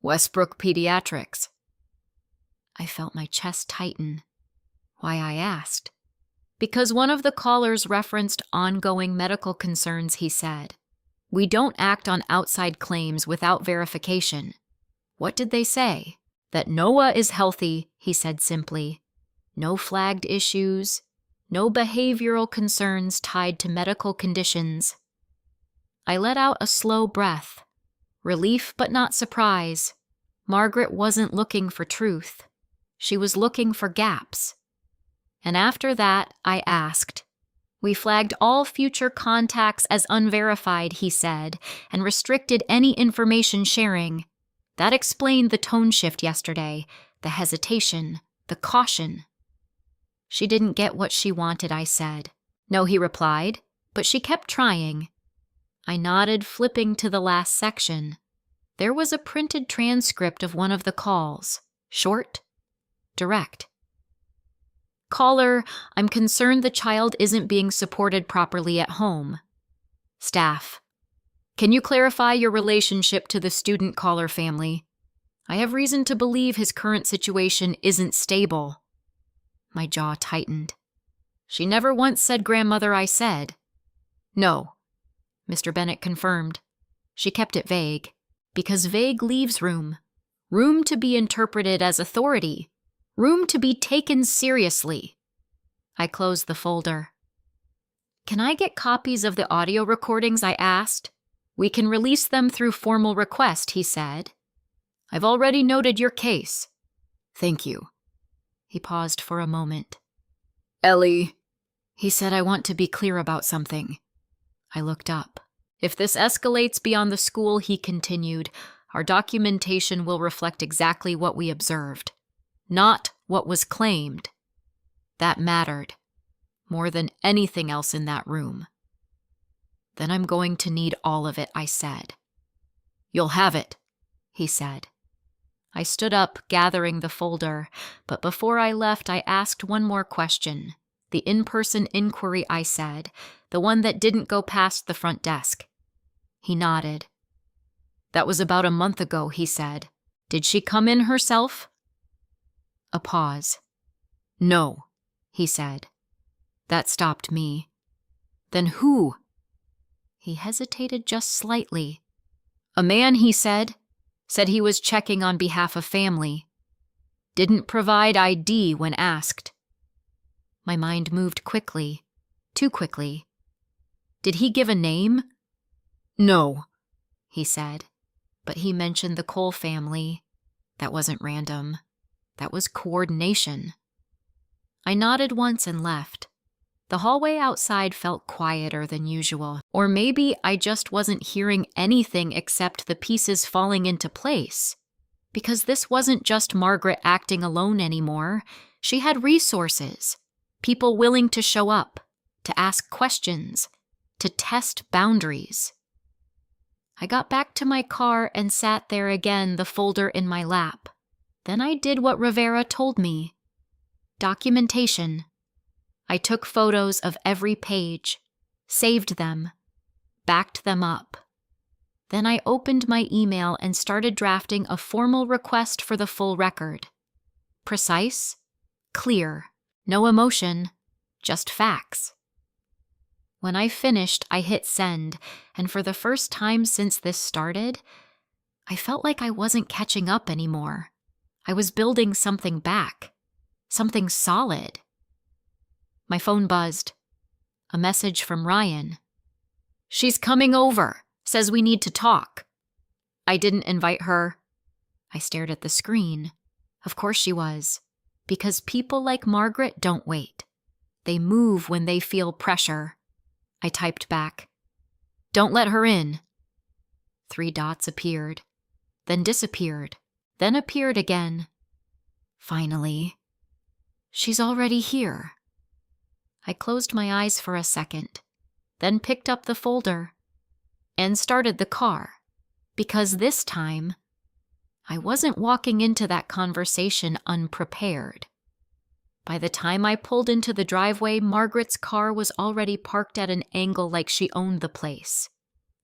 Westbrook Pediatrics. I felt my chest tighten. Why, I asked. Because one of the callers referenced ongoing medical concerns, he said. We don't act on outside claims without verification. What did they say? That Noah is healthy, he said simply. No flagged issues. No behavioral concerns tied to medical conditions. I let out a slow breath. Relief but not surprise. Margaret wasn't looking for truth. She was looking for gaps. And after that, I asked. We flagged all future contacts as unverified, he said, and restricted any information sharing. That explained the tone shift yesterday, the hesitation, the caution. She didn't get what she wanted, I said. No, he replied, but she kept trying. I nodded, flipping to the last section. There was a printed transcript of one of the calls. Short, direct. Caller, I'm concerned the child isn't being supported properly at home. Staff, can you clarify your relationship to the student caller family? I have reason to believe his current situation isn't stable. My jaw tightened. She never once said grandmother, I said. No, Mr. Bennett confirmed. She kept it vague, because vague leaves room. Room to be interpreted as authority. Room to be taken seriously. I closed the folder. Can I get copies of the audio recordings? I asked. We can release them through formal request, he said. I've already noted your case. Thank you. He paused for a moment. Ellie, he said, I want to be clear about something. I looked up. If this escalates beyond the school, he continued, our documentation will reflect exactly what we observed, not what was claimed. That mattered, more than anything else in that room. Then I'm going to need all of it, I said. You'll have it, he said. I stood up, gathering the folder, but before I left, I asked one more question. The in-person inquiry, I said, the one that didn't go past the front desk. He nodded. That was about a month ago, he said. Did she come in herself? A pause. No, he said. That stopped me. Then who? He hesitated just slightly. A man, he said he was checking on behalf of family. Didn't provide ID when asked. My mind moved quickly, too quickly. Did he give a name? No, he said, but he mentioned the Cole family. That wasn't random. That was coordination. I nodded once and left. The hallway outside felt quieter than usual, or maybe I just wasn't hearing anything except the pieces falling into place. Because this wasn't just Margaret acting alone anymore. She had resources, people willing to show up, to ask questions, to test boundaries. I got back to my car and sat there again, the folder in my lap. Then I did what Rivera told me. Documentation. I took photos of every page, saved them, backed them up. Then I opened my email and started drafting a formal request for the full record. Precise, clear, no emotion, just facts. When I finished, I hit send, and for the first time since this started, I felt like I wasn't catching up anymore. I was building something back, something solid. My phone buzzed. A message from Ryan. "She's coming over. Says we need to talk." I didn't invite her. I stared at the screen. Of course she was. Because people like Margaret don't wait. They move when they feel pressure. I typed back. "Don't let her in." 3 dots appeared, then disappeared, then appeared again. Finally, she's already here. I closed my eyes for a second, then picked up the folder and started the car, because this time, I wasn't walking into that conversation unprepared. By the time I pulled into the driveway, Margaret's car was already parked at an angle like she owned the place.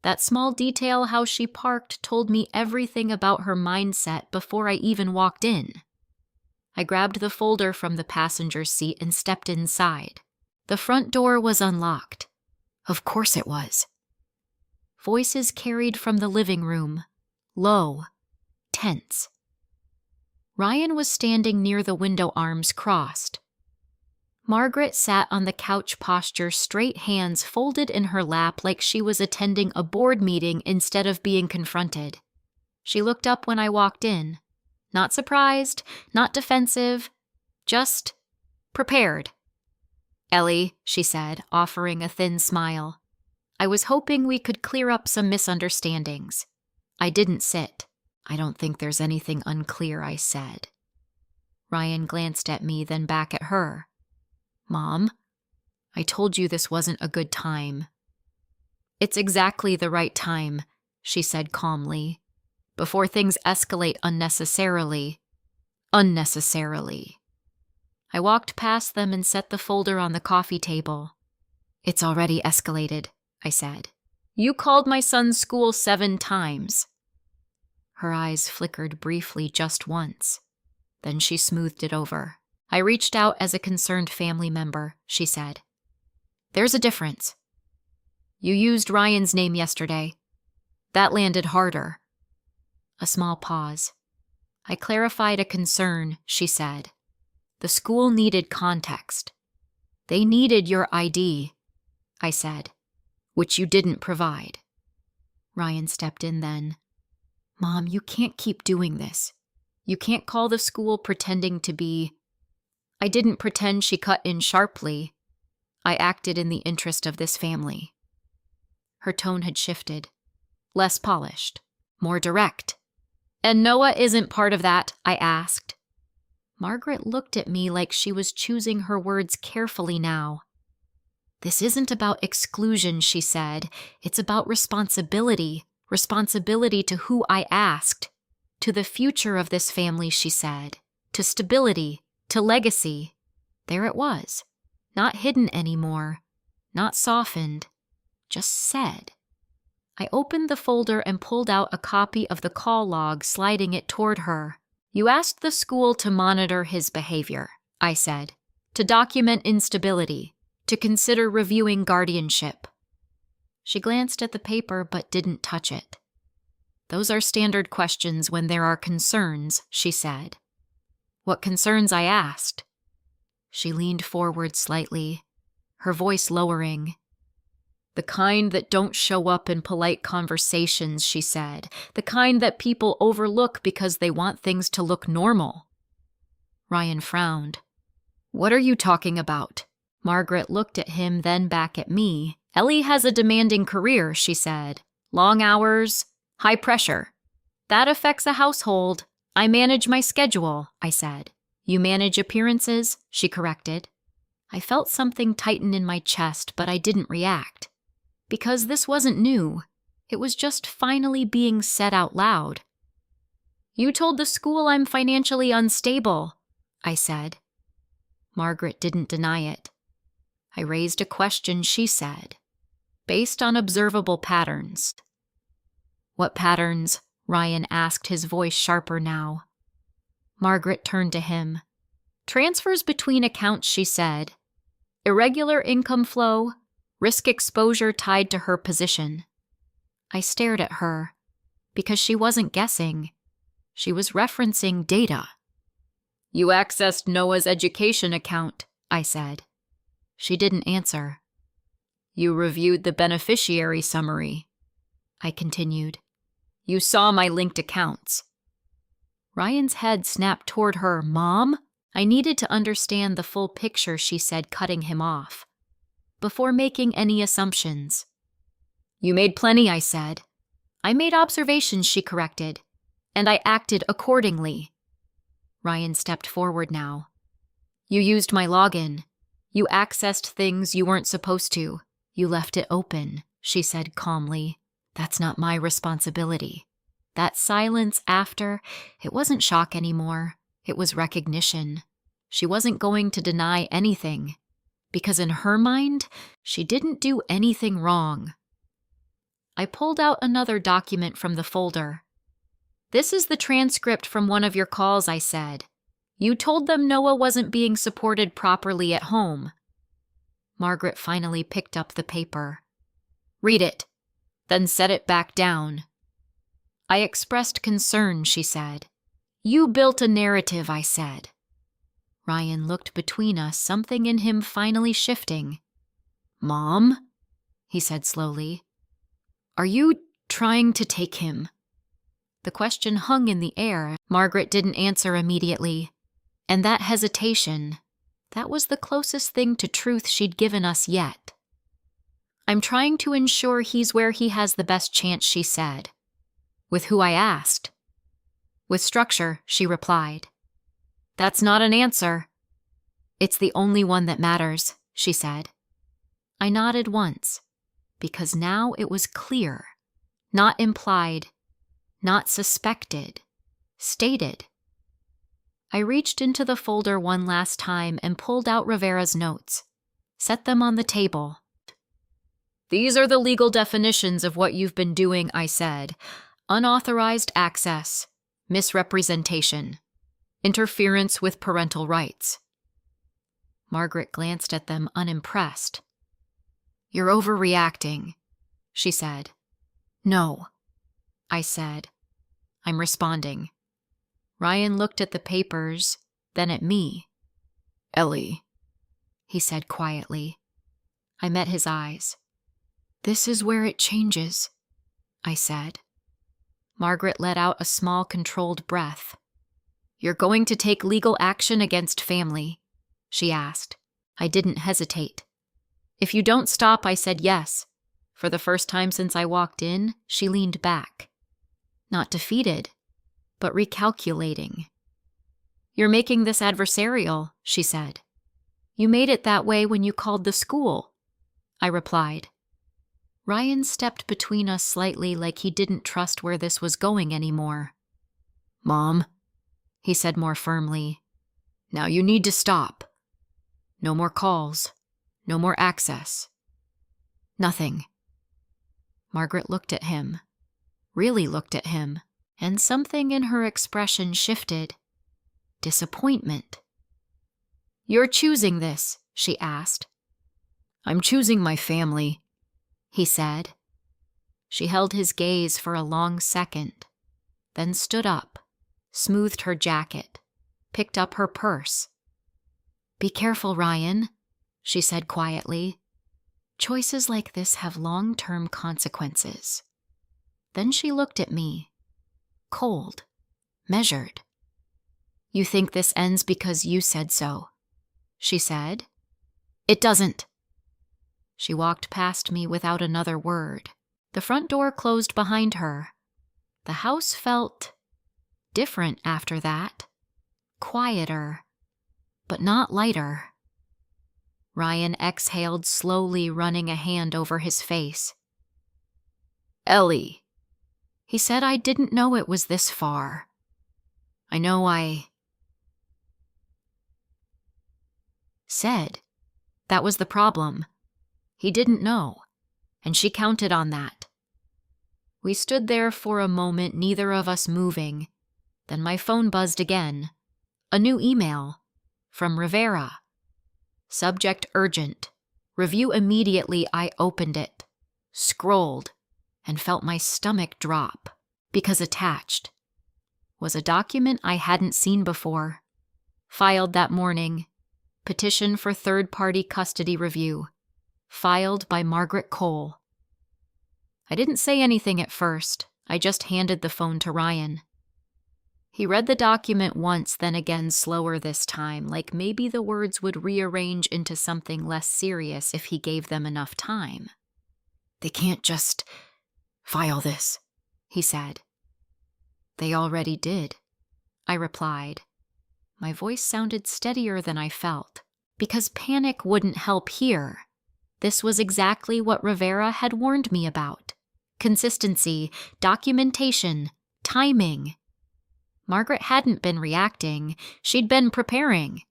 That small detail how she parked told me everything about her mindset before I even walked in. I grabbed the folder from the passenger seat and stepped inside. The front door was unlocked. Of course it was. Voices carried from the living room, low, tense. Ryan was standing near the window, arms crossed. Margaret sat on the couch posture, straight hands folded in her lap like she was attending a board meeting instead of being confronted. She looked up when I walked in. Not surprised, not defensive, just prepared. "Ellie," she said, offering a thin smile. "I was hoping we could clear up some misunderstandings." I didn't sit. "I don't think there's anything unclear," I said. Ryan glanced at me, then back at her. "Mom, I told you this wasn't a good time." "It's exactly the right time," she said calmly, "before things escalate unnecessarily. Unnecessarily." I walked past them and set the folder on the coffee table. "It's already escalated," I said. "You called my son's school 7 times. Her eyes flickered briefly just once. Then she smoothed it over. "I reached out as a concerned family member," she said. "There's a difference. You used Ryan's name yesterday. That landed harder." A small pause. "I clarified a concern," she said. "The school needed context. They needed your ID," I said, "which you didn't provide." Ryan stepped in then. "Mom, you can't keep doing this. You can't call the school pretending to be—" "I didn't pretend," she cut in sharply. "I acted in the interest of this family." Her tone had shifted. Less polished. More direct. "And Noah isn't part of that?" I asked. Margaret looked at me like she was choosing her words carefully now. "This isn't about exclusion," she said. "It's about responsibility. Responsibility to who I asked. To the future of this family," she said. "To stability. To legacy." There it was. Not hidden anymore. Not softened. Just said. I opened the folder and pulled out a copy of the call log, sliding it toward her. "You asked the school to monitor his behavior," I said. "To document instability. To consider reviewing guardianship." She glanced at the paper but didn't touch it. "Those are standard questions when there are concerns," she said. "What concerns?" I asked. She leaned forward slightly, her voice lowering. "The kind that don't show up in polite conversations," she said. "The kind that people overlook because they want things to look normal." Ryan frowned. "What are you talking about?" Margaret looked at him, then back at me. Ellie has a demanding career, she said. Long hours, high pressure. That affects a household. I manage my schedule, I said. You manage appearances, she corrected. I felt something tighten in my chest, but I didn't react. Because this wasn't new. It was just finally being said out loud. You told the school I'm financially unstable, I said. Margaret didn't deny it. I raised a question, she said, based on observable patterns. What patterns? Ryan asked, his voice sharper now. Margaret turned to him. Transfers between accounts, she said. Irregular income flow, risk exposure tied to her position. I stared at her, because she wasn't guessing. She was referencing data. You accessed Noah's education account, I said. She didn't answer. You reviewed the beneficiary summary, I continued. You saw my linked accounts. Ryan's head snapped toward her. Mom? I needed to understand the full picture, she said, cutting him off. Before making any assumptions. You made plenty, I said. I made observations, she corrected, and I acted accordingly. Ryan stepped forward now. You used my login. You accessed things you weren't supposed to. You left it open, she said calmly. That's not my responsibility. That silence after, it wasn't shock anymore. It was recognition. She wasn't going to deny anything, because in her mind, she didn't do anything wrong. I pulled out another document from the folder. This is the transcript from one of your calls, I said. You told them Noah wasn't being supported properly at home. Margaret finally picked up the paper. Read it, then set it back down. I expressed concern, she said. You built a narrative, I said. Ryan looked between us, something in him finally shifting. Mom? He said slowly. Are you trying to take him? The question hung in the air. Margaret didn't answer immediately. And that hesitation, that was the closest thing to truth she'd given us yet. I'm trying to ensure he's where he has the best chance, she said. With who, I asked. With structure, she replied. That's not an answer. It's the only one that matters, she said. I nodded once, because now it was clear, not implied, not suspected, stated. I reached into the folder one last time and pulled out Rivera's notes, set them on the table. These are the legal definitions of what you've been doing, I said. Unauthorized access, misrepresentation, interference with parental rights. Margaret glanced at them unimpressed. You're overreacting, she said. No, I said. I'm responding. Ryan looked at the papers, then at me. Ellie, he said quietly. I met his eyes. This is where it changes, I said. Margaret let out a small, controlled breath. You're going to take legal action against family, she asked. I didn't hesitate. If you don't stop, I said yes. For the first time since I walked in, she leaned back. Not defeated, but recalculating. You're making this adversarial, she said. You made it that way when you called the school, I replied. Ryan stepped between us slightly, like he didn't trust where this was going anymore. Mom, he said more firmly, now you need to stop. No more calls, no more access. Nothing. Margaret looked at him, really looked at him, and something in her expression shifted. Disappointment. You're choosing this, she asked. I'm choosing my family, he said. She held his gaze for a long second, then stood up, smoothed her jacket, picked up her purse. Be careful, Ryan, she said quietly. Choices like this have long-term consequences. Then she looked at me, cold, measured. You think this ends because you said so, she said. It doesn't. She walked past me without another word. The front door closed behind her. The house felt different after that. Quieter, but not lighter. Ryan exhaled slowly, running a hand over his face. Ellie. He said I didn't know it was this far. I know I said. That was the problem. He didn't know, and she counted on that. We stood there for a moment, neither of us moving. Then my phone buzzed again. A new email. From Rivera. Subject urgent. Review immediately. I opened it, scrolled, and felt my stomach drop, because attached was a document I hadn't seen before. Filed that morning. Petition for third-party custody review. Filed by Margaret Cole. I didn't say anything at first. I just handed the phone to Ryan. He read the document once, then again slower this time, like maybe the words would rearrange into something less serious if he gave them enough time. They can't just file this, he said. They already did, I replied. My voice sounded steadier than I felt, because panic wouldn't help here. This was exactly what Rivera had warned me about. Consistency, documentation, timing. Margaret hadn't been reacting. She'd been preparing.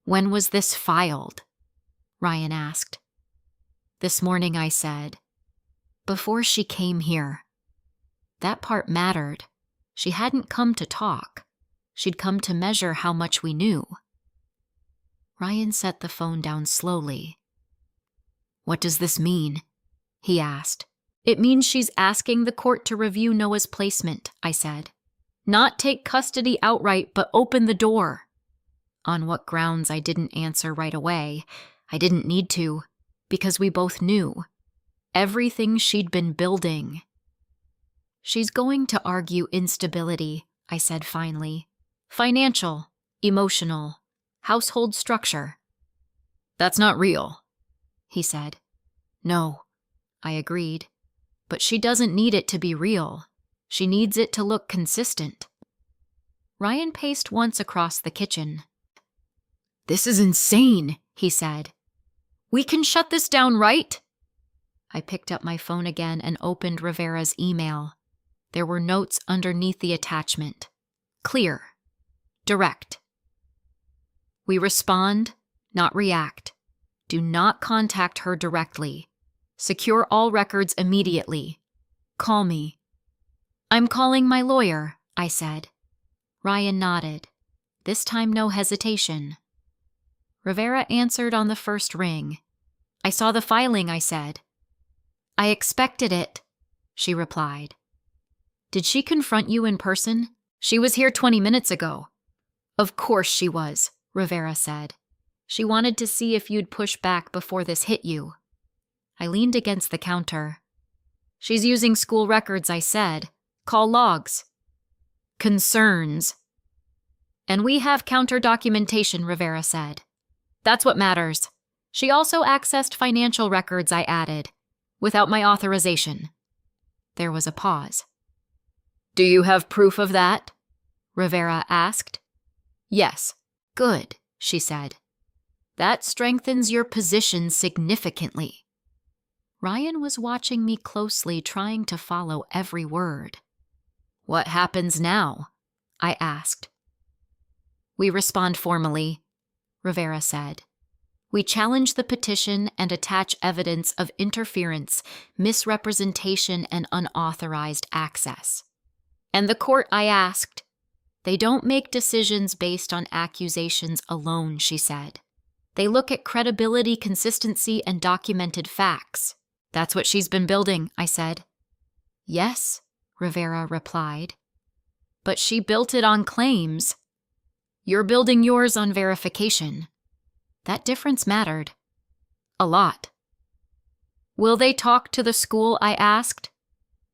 When was this filed? Ryan asked. This morning, I said. Before she came here. That part mattered. She hadn't come to talk. She'd come to measure how much we knew. Ryan set the phone down slowly. What does this mean? He asked. It means she's asking the court to review Noah's placement, I said. Not take custody outright, but open the door. On what grounds I didn't answer right away. I didn't need to, because we both knew. Everything she'd been building. She's going to argue instability, I said finally. Financial, emotional, household structure. That's not real, he said. No, I agreed. But she doesn't need it to be real. She needs it to look consistent. Ryan paced once across the kitchen. This is insane, he said. We can shut this down, right? I picked up my phone again and opened Rivera's email. There were notes underneath the attachment. Clear. Direct. We respond, not react. Do not contact her directly. Secure all records immediately. Call me. I'm calling my lawyer, I said. Ryan nodded. This time no hesitation. Rivera answered on the first ring. I saw the filing, I said. I expected it, she replied. Did she confront you in person? She was here 20 minutes ago. Of course she was, Rivera said. She wanted to see if you'd push back before this hit you. I leaned against the counter. She's using school records, I said. Call logs. Concerns. And we have counter documentation, Rivera said. That's what matters. She also accessed financial records, I added, without my authorization. There was a pause. Do you have proof of that? Rivera asked. Yes. Good, she said. That strengthens your position significantly. Ryan was watching me closely, trying to follow every word. What happens now? I asked. We respond formally, Rivera said. We challenge the petition and attach evidence of interference, misrepresentation, and unauthorized access. And the court, I asked. They don't make decisions based on accusations alone, she said. They look at credibility, consistency, and documented facts. That's what she's been building, I said. Yes, Rivera replied. But she built it on claims. You're building yours on verification. That difference mattered. A lot. Will they talk to the school, I asked.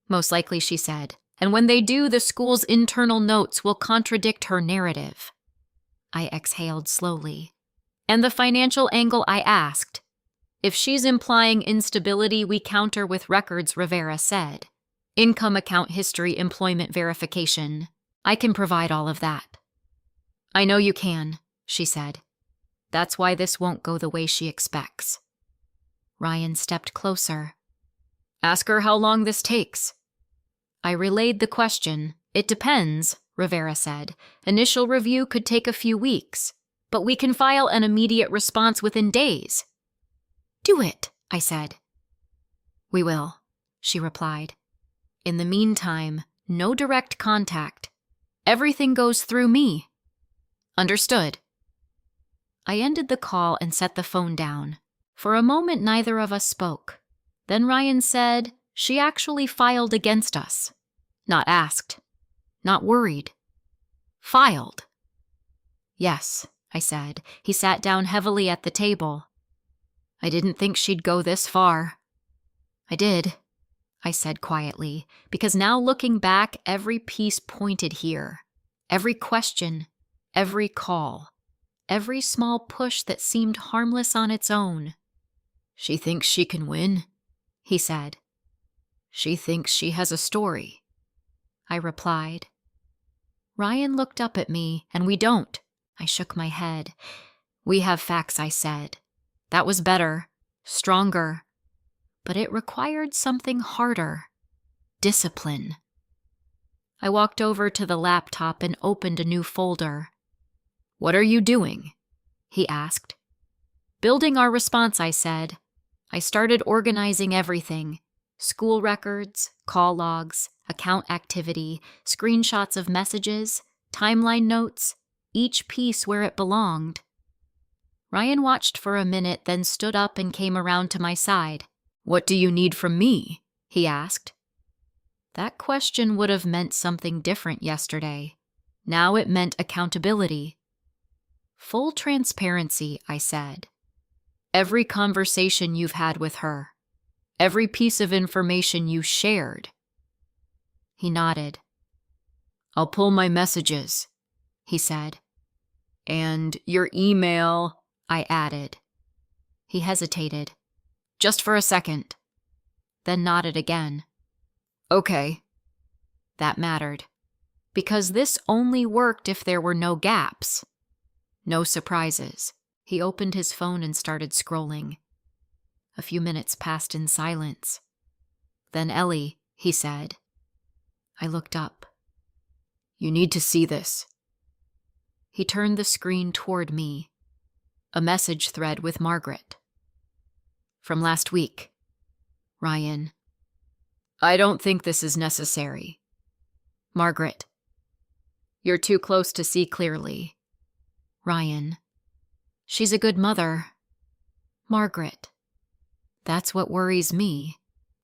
Most likely, she said. And when they do, the school's internal notes will contradict her narrative. I exhaled slowly. And the financial angle, I asked. If she's implying instability, we counter with records, Rivera said. Income account history, employment verification. I can provide all of that. I know you can, she said. That's why this won't go the way she expects. Ryan stepped closer. Ask her how long this takes. I relayed the question. It depends, Rivera said. Initial review could take a few weeks, but we can file an immediate response within days. Do it, I said. We will, she replied. In the meantime, no direct contact. Everything goes through me. Understood. I ended the call and set the phone down. For a moment, neither of us spoke. Then Ryan said she actually filed against us. Not asked. Not worried. Filed. Yes, I said. He sat down heavily at the table. I didn't think she'd go this far. I did, I said quietly, because now looking back, every piece pointed here. Every question, every call, every small push that seemed harmless on its own. She thinks she can win, he said. She thinks she has a story, I replied. Ryan looked up at me, and we don't. I shook my head. We have facts, I said. That was better, stronger, but it required something harder. Discipline. I walked over to the laptop and opened a new folder. What are you doing? He asked. Building our response, I said. I started organizing everything. School records, call logs, account activity, screenshots of messages, timeline notes, each piece where it belonged. Ryan watched for a minute, then stood up and came around to my side. What do you need from me? He asked. That question would have meant something different yesterday. Now it meant accountability. Full transparency, I said. Every conversation you've had with her. Every piece of information you shared. He nodded. I'll pull my messages, he said. And your email, I added. He hesitated. Just for a second. Then nodded again. Okay. That mattered. Because this only worked if there were no gaps. No surprises. He opened his phone and started scrolling. A few minutes passed in silence. Then Ellie, he said. I looked up. You need to see this. He turned the screen toward me. A message thread with Margaret. From last week. Ryan. I don't think this is necessary. Margaret. You're too close to see clearly. Ryan. She's a good mother. Margaret. That's what worries me.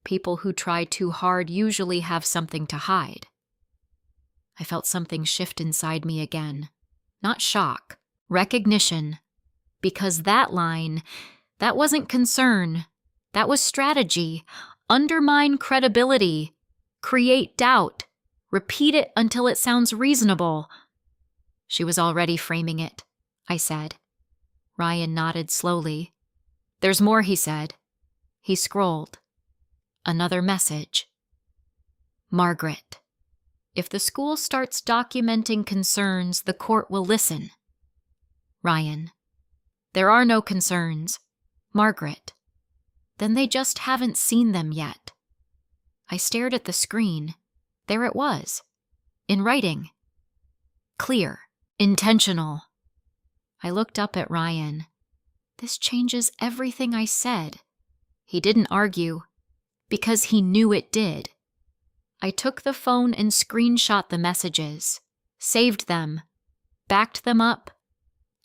People who try too hard usually have something to hide. I felt something shift inside me again. Not shock. Recognition. Because that line, that wasn't concern. That was strategy. Undermine credibility. Create doubt. Repeat it until it sounds reasonable. She was already framing it, I said. Ryan nodded slowly. There's more, he said. He scrolled. Another message. Margaret. If the school starts documenting concerns, the court will listen. Ryan. There are no concerns. Margaret. Then they just haven't seen them yet. I stared at the screen. There it was. In writing. Clear. Intentional. I looked up at Ryan. This changes everything I said. He didn't argue, because he knew it did. I took the phone and screenshot the messages, saved them, backed them up,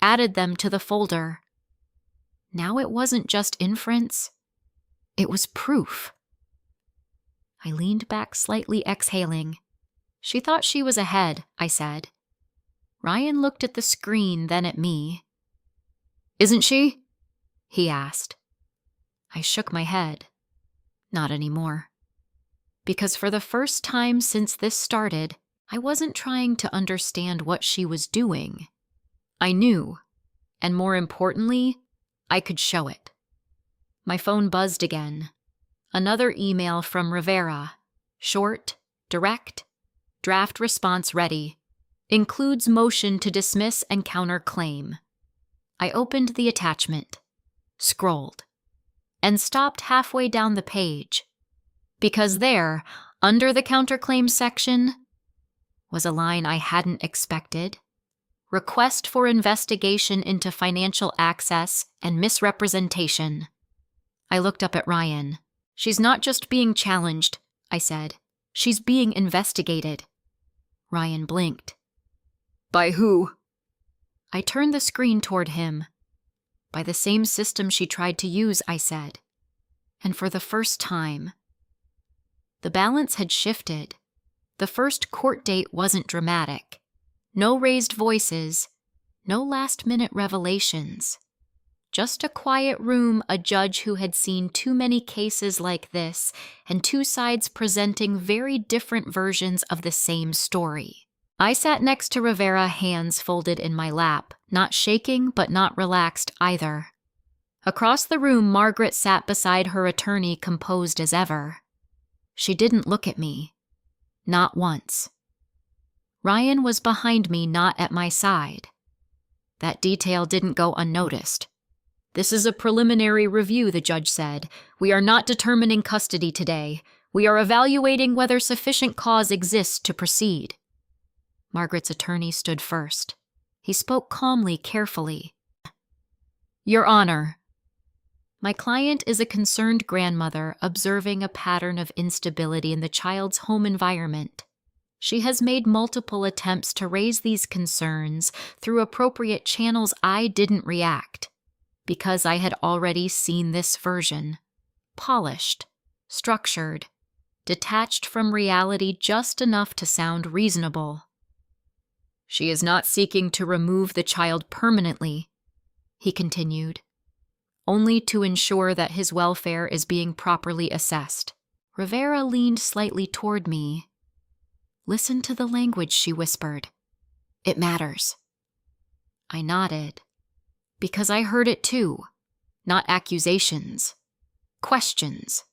added them to the folder. Now it wasn't just inference, it was proof. I leaned back slightly, exhaling. She thought she was ahead, I said. Ryan looked at the screen, then at me. Isn't she? He asked. I shook my head. Not anymore. Because for the first time since this started, I wasn't trying to understand what she was doing. I knew, And more importantly, I could show it. My phone buzzed again. Another email from Rivera. Short, direct, draft response ready. Includes motion to dismiss and counterclaim. I opened the attachment, scrolled, and stopped halfway down the page, because there, under the counterclaim section, was a line I hadn't expected. Request for investigation into financial access and misrepresentation. I looked up at Ryan. She's not just being challenged, I said. She's being investigated. Ryan blinked. By who? I turned the screen toward him. By the same system she tried to use, I said. And for the first time. The balance had shifted. The first court date wasn't dramatic. No raised voices, no last-minute revelations. Just a quiet room, a judge who had seen too many cases like this, and two sides presenting very different versions of the same story. I sat next to Rivera, hands folded in my lap, not shaking but not relaxed either. Across the room, Margaret sat beside her attorney, composed as ever. She didn't look at me. Not once. Ryan was behind me, not at my side. That detail didn't go unnoticed. This is a preliminary review, the judge said. We are not determining custody today. We are evaluating whether sufficient cause exists to proceed. Margaret's attorney stood first. He spoke calmly, carefully. Your Honor. My client is a concerned grandmother observing a pattern of instability in the child's home environment. She has made multiple attempts to raise these concerns through appropriate channels. I didn't react, because I had already seen this version. Polished, structured, detached from reality just enough to sound reasonable. She is not seeking to remove the child permanently, he continued, only to ensure that his welfare is being properly assessed. Rivera leaned slightly toward me. Listen to the language, she whispered. It matters. I nodded, because I heard it too. Not accusations. Questions.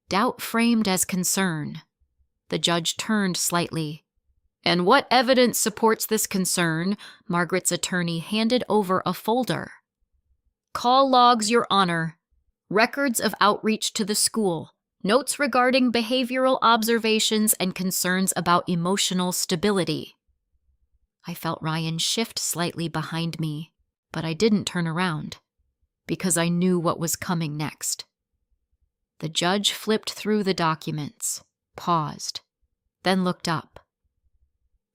Doubt framed as concern. The judge turned slightly. And what evidence supports this concern? Margaret's attorney handed over a folder. Call logs, Your Honor. Records of outreach to the school. Notes regarding behavioral observations and concerns about emotional stability. I felt Ryan shift slightly behind me, but I didn't turn around, because I knew what was coming next. The judge flipped through the documents, paused, then looked up.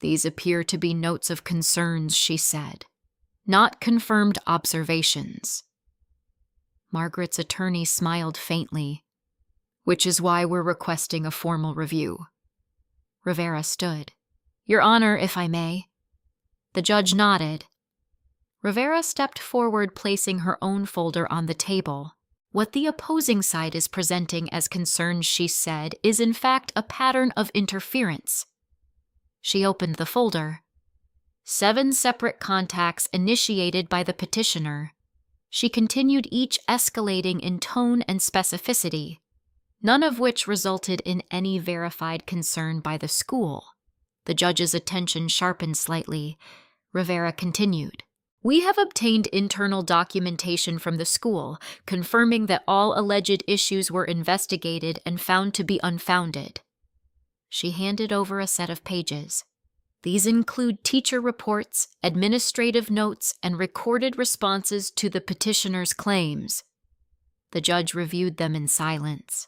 These appear to be notes of concerns, she said, not confirmed observations. Margaret's attorney smiled faintly, which is why we're requesting a formal review. Rivera stood. Your Honor, if I may. The judge nodded. Rivera stepped forward, placing her own folder on the table. What the opposing side is presenting as concerns, she said, is in fact a pattern of interference. She opened the folder. 7 separate contacts initiated by the petitioner. She continued, each escalating in tone and specificity, none of which resulted in any verified concern by the school. The judge's attention sharpened slightly. Rivera continued. We have obtained internal documentation from the school, confirming that all alleged issues were investigated and found to be unfounded. She handed over a set of pages. These include teacher reports, administrative notes, and recorded responses to the petitioner's claims. The judge reviewed them in silence.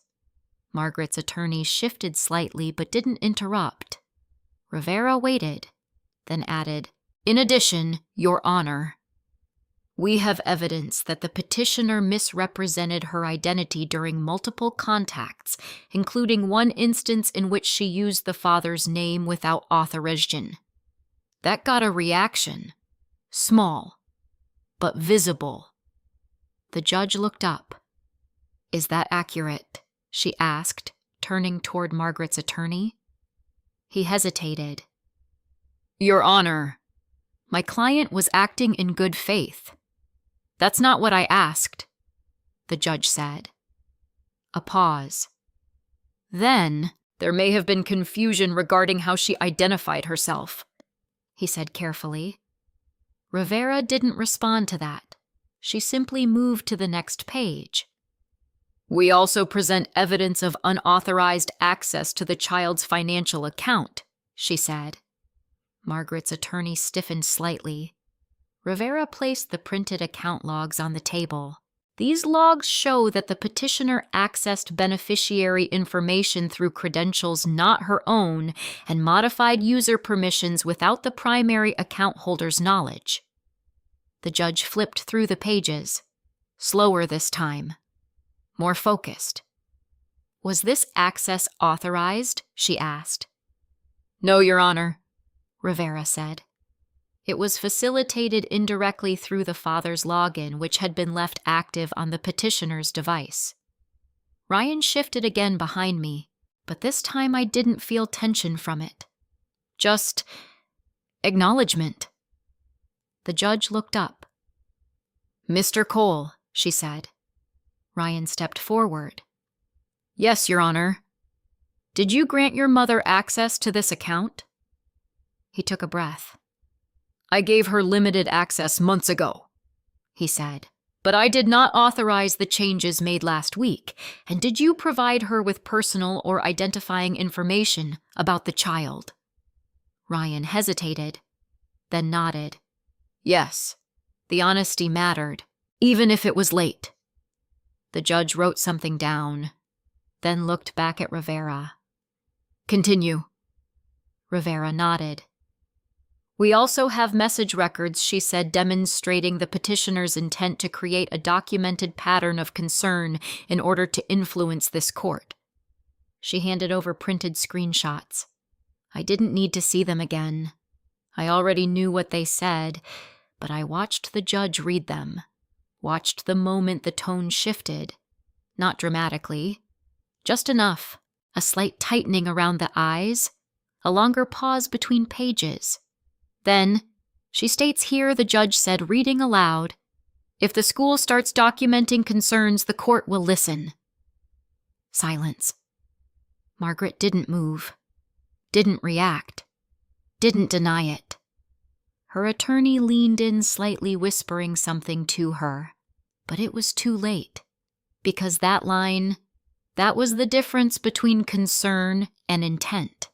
Margaret's attorney shifted slightly but didn't interrupt. Rivera waited, then added, In addition, Your Honor, we have evidence that the petitioner misrepresented her identity during multiple contacts, including one instance in which she used the father's name without authorization. That got a reaction. Small, but visible. The judge looked up. Is that accurate? She asked, turning toward Margaret's attorney. He hesitated. Your Honor, My client was acting in good faith. That's not what I asked, the judge said. A pause. Then, there may have been confusion regarding how she identified herself, he said carefully. Rivera didn't respond to that. She simply moved to the next page. We also present evidence of unauthorized access to the child's financial account, she said. Margaret's attorney stiffened slightly. Rivera placed the printed account logs on the table. These logs show that the petitioner accessed beneficiary information through credentials not her own and modified user permissions without the primary account holder's knowledge. The judge flipped through the pages, slower this time, more focused. Was this access authorized? She asked. No, Your Honor, Rivera said. It was facilitated indirectly through the father's login, which had been left active on the petitioner's device. Ryan shifted again behind me, but this time I didn't feel tension from it. Just acknowledgement. The judge looked up. Mr. Cole, she said. Ryan stepped forward. Yes, Your Honor. Did you grant your mother access to this account? He took a breath. I gave her limited access months ago, he said, but I did not authorize the changes made last week. And did you provide her with personal or identifying information about the child? Ryan hesitated, then nodded. Yes, the honesty mattered, even if it was late. The judge wrote something down, then looked back at Rivera. Continue. Rivera nodded. We also have message records, she said, demonstrating the petitioner's intent to create a documented pattern of concern in order to influence this court. She handed over printed screenshots. I didn't need to see them again. I already knew what they said, but I watched the judge read them, watched the moment the tone shifted. Not dramatically, just enough, a slight tightening around the eyes, a longer pause between pages. Then, she states here, the judge said, reading aloud, if the school starts documenting concerns, the court will listen. Silence. Margaret didn't move, didn't react, didn't deny it. Her attorney leaned in slightly, whispering something to her. But it was too late, because that line, that was the difference between concern and intent.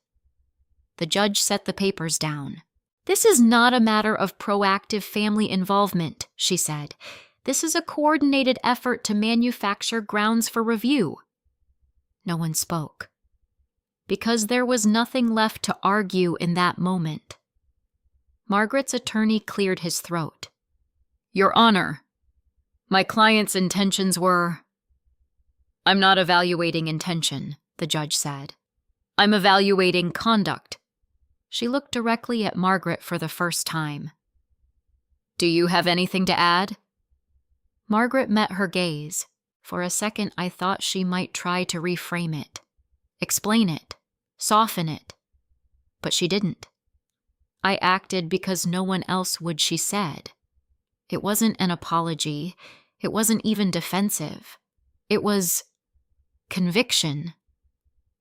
The judge set the papers down. This is not a matter of proactive family involvement, she said. This is a coordinated effort to manufacture grounds for review. No one spoke, because there was nothing left to argue in that moment. Margaret's attorney cleared his throat. Your Honor, my client's intentions were... I'm not evaluating intention, the judge said. I'm evaluating conduct. She looked directly at Margaret for the first time. Do you have anything to add? Margaret met her gaze. For a second, I thought she might try to reframe it, explain it, soften it. But she didn't. I acted because no one else would, she said. It wasn't an apology. It wasn't even defensive. It was conviction.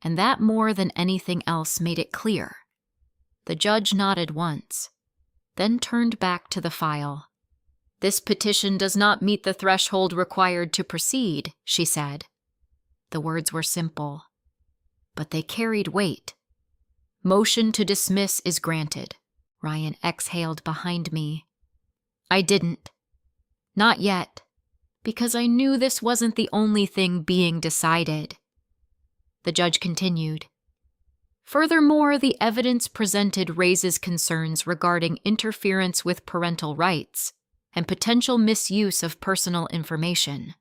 And that more than anything else made it clear. The judge nodded once, then turned back to the file. This petition does not meet the threshold required to proceed, she said. The words were simple, but they carried weight. Motion to dismiss is granted. Ryan exhaled behind me. I didn't. Not yet, because I knew this wasn't the only thing being decided. The judge continued. Furthermore, the evidence presented raises concerns regarding interference with parental rights and potential misuse of personal information.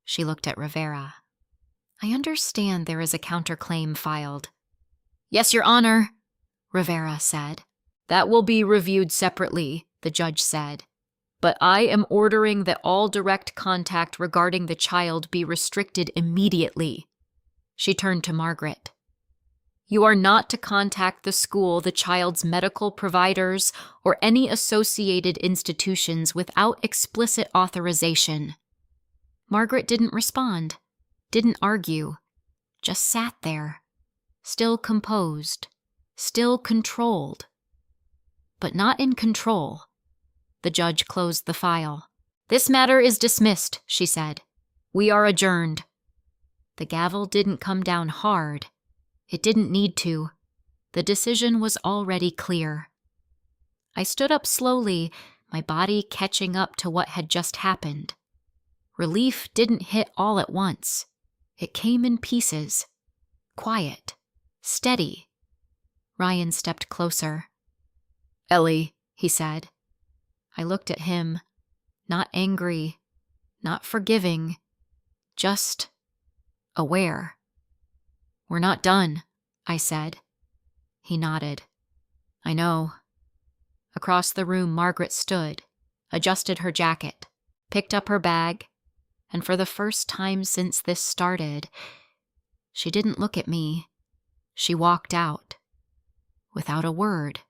She looked at Rivera. I understand there is a counterclaim filed. Yes, Your Honor, Rivera said. That will be reviewed separately, the judge said. But I am ordering that all direct contact regarding the child be restricted immediately. She turned to Margaret. You are not to contact the school, the child's medical providers, or any associated institutions without explicit authorization." Margaret didn't respond, didn't argue, just sat there, still composed, still controlled. But not in control. The judge closed the file. "This matter is dismissed," she said. "We are adjourned." The gavel didn't come down hard. It didn't need to. The decision was already clear. I stood up slowly, my body catching up to what had just happened. Relief didn't hit all at once. It came in pieces. Quiet. Steady. Ryan stepped closer. "Ellie," he said. I looked at him, not angry, not forgiving, just aware. "We're not done," I said. He nodded. "I know." Across the room, Margaret stood, adjusted her jacket, picked up her bag, and for the first time since this started, she didn't look at me. She walked out. Without a word.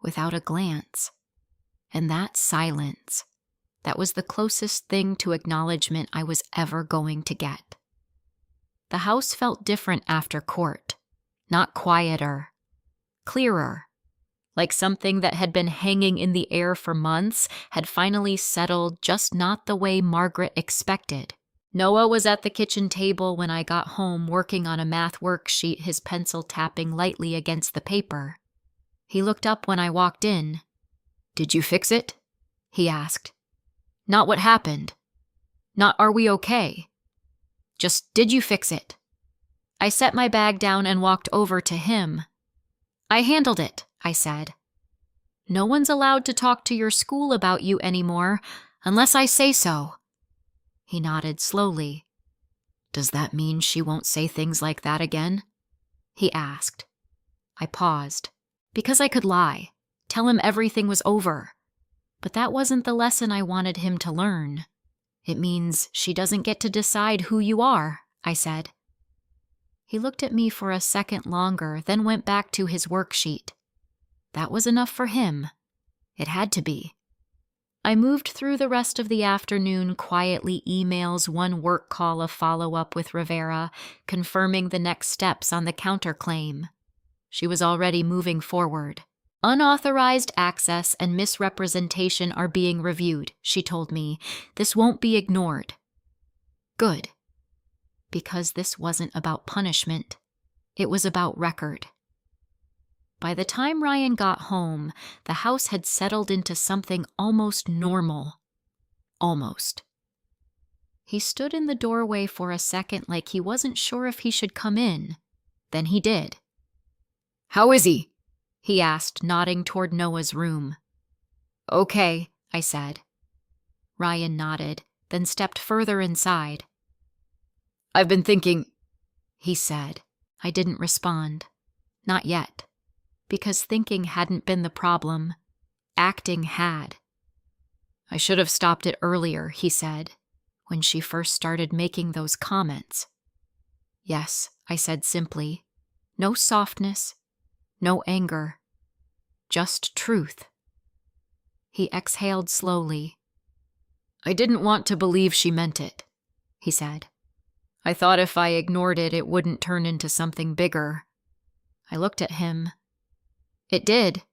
Without a glance. And that silence, that was the closest thing to acknowledgement I was ever going to get. The house felt different after court, not quieter, clearer, like something that had been hanging in the air for months had finally settled, just not the way Margaret expected. Noah was at the kitchen table when I got home, working on a math worksheet, his pencil tapping lightly against the paper. He looked up when I walked in. "Did you fix it?" he asked. Not what happened. Not are we okay. Just did you fix it? I set my bag down and walked over to him. "I handled it," I said. "No one's allowed to talk to your school about you anymore, unless I say so." He nodded slowly. "Does that mean she won't say things like that again?" he asked. I paused, because I could lie, tell him everything was over. But that wasn't the lesson I wanted him to learn. "It means she doesn't get to decide who you are," I said. He looked at me for a second longer, then went back to his worksheet. That was enough for him. It had to be. I moved through the rest of the afternoon, quietly emails, one work call, a follow-up with Rivera, confirming the next steps on the counterclaim. She was already moving forward. "Unauthorized access and misrepresentation are being reviewed," she told me. "This won't be ignored." Good. Because this wasn't about punishment. It was about record. By the time Ryan got home, the house had settled into something almost normal. Almost. He stood in the doorway for a second like he wasn't sure if he should come in. Then he did. "How is he?" he asked, nodding toward Noah's room. "Okay," I said. Ryan nodded, then stepped further inside. "I've been thinking," he said. I didn't respond. Not yet. Because thinking hadn't been the problem. Acting had. "I should have stopped it earlier," he said, when she first started making those comments. "Yes," I said simply. No softness, no anger. Just truth. He exhaled slowly. "I didn't want to believe she meant it," he said. "I thought if I ignored it, it wouldn't turn into something bigger." I looked at him. "It did,"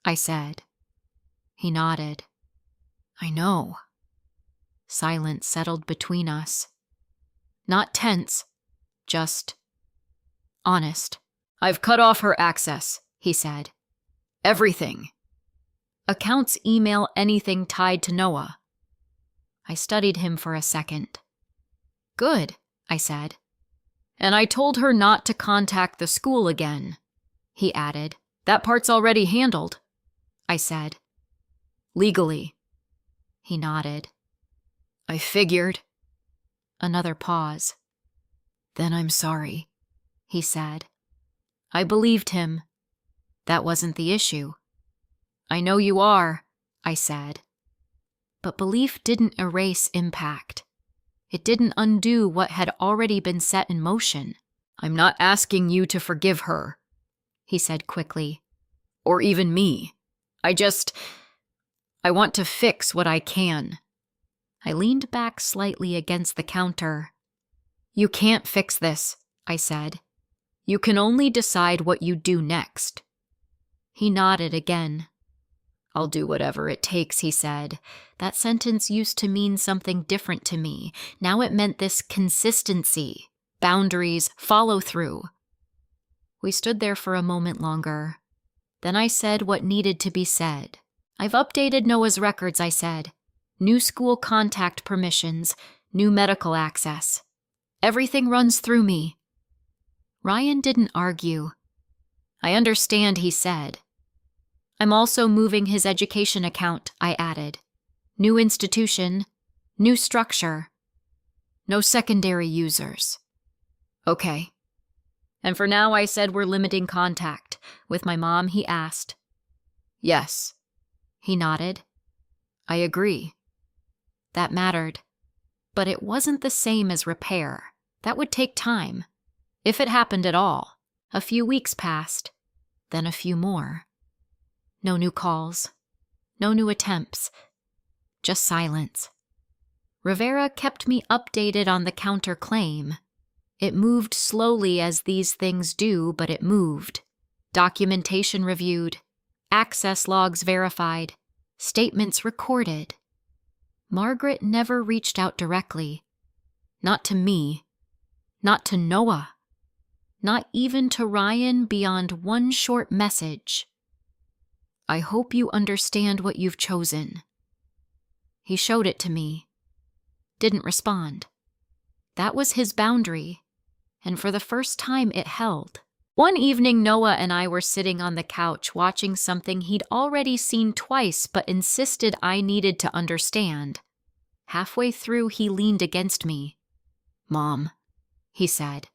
I said. He nodded. "I know." Silence settled between us. Not tense, just honest. "I've cut off her access," he said. "Everything. Accounts, email, anything tied to Noah." I studied him for a second. "Good," I said. "And I told her not to contact the school again," he added. "That part's already handled," I said. "Legally." He nodded. "I figured." Another pause. "Then I'm sorry," he said. I believed him. That wasn't the issue. "I know you are," I said. But belief didn't erase impact. It didn't undo what had already been set in motion. I'm not asking you to forgive her, he said quickly. Or even me. I want to fix what I can. I leaned back slightly against the counter. You can't fix this, I said. You can only decide what you do next. He nodded again. I'll do whatever it takes, he said. That sentence used to mean something different to me. Now it meant this consistency, boundaries, follow-through. We stood there for a moment longer. Then I said what needed to be said. I've updated Noah's records, I said. New school contact permissions, new medical access. Everything runs through me. Ryan didn't argue. I understand, he said. I'm also moving his education account, I added. New institution, new structure. No secondary users. Okay. And for now, I said we're limiting contact. With my mom, he asked. Yes. He nodded. I agree. That mattered. But it wasn't the same as repair. That would take time. If it happened at all. A few weeks passed. Then a few more. No new calls. No new attempts. Just silence. Rivera kept me updated on the counterclaim. It moved slowly as these things do, but it moved. Documentation reviewed. Access logs verified. Statements recorded. Margaret never reached out directly. Not to me. Not to Noah. Not even to Ryan beyond one short message. I hope you understand what you've chosen. He showed it to me. Didn't respond. That was his boundary, and for the first time it held. One evening, Noah and I were sitting on the couch watching something he'd already seen twice but insisted I needed to understand. Halfway through, he leaned against me. Mom, he said.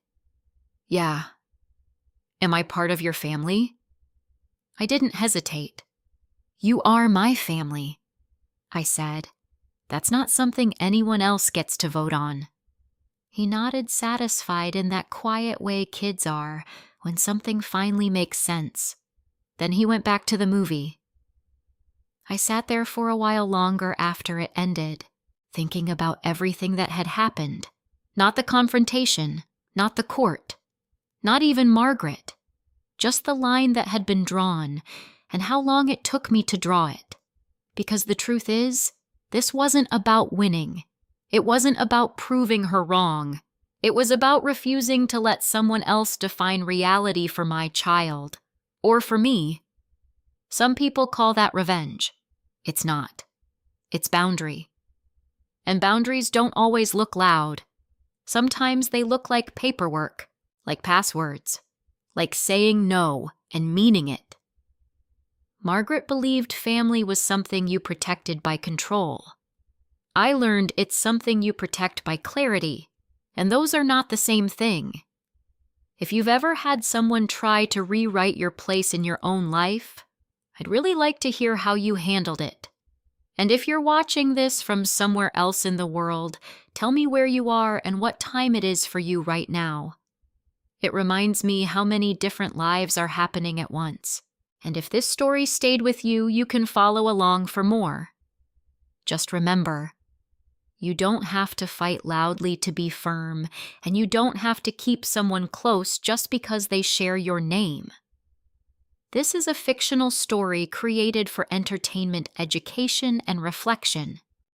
Yeah. Am I part of your family? I didn't hesitate. You are my family, I said. That's not something anyone else gets to vote on. He nodded, satisfied in that quiet way kids are when something finally makes sense. Then he went back to the movie. I sat there for a while longer after it ended, thinking about everything that had happened. Not the confrontation, not the court, not even Margaret. Just the line that had been drawn, and how long it took me to draw it. Because the truth is, this wasn't about winning. It wasn't about proving her wrong. It was about refusing to let someone else define reality for my child. Or for me. Some people call that revenge. It's not. It's boundary. And boundaries don't always look loud. Sometimes they look like paperwork, like passwords, like saying no and meaning it. Margaret believed family was something you protected by control. I learned it's something you protect by clarity, and those are not the same thing. If you've ever had someone try to rewrite your place in your own life, I'd really like to hear how you handled it. And if you're watching this from somewhere else in the world, tell me where you are and what time it is for you right now. It reminds me how many different lives are happening at once. And if this story stayed with you, you can follow along for more. Just remember, you don't have to fight loudly to be firm, and you don't have to keep someone close just because they share your name. This is a fictional story created for entertainment, education, and reflection.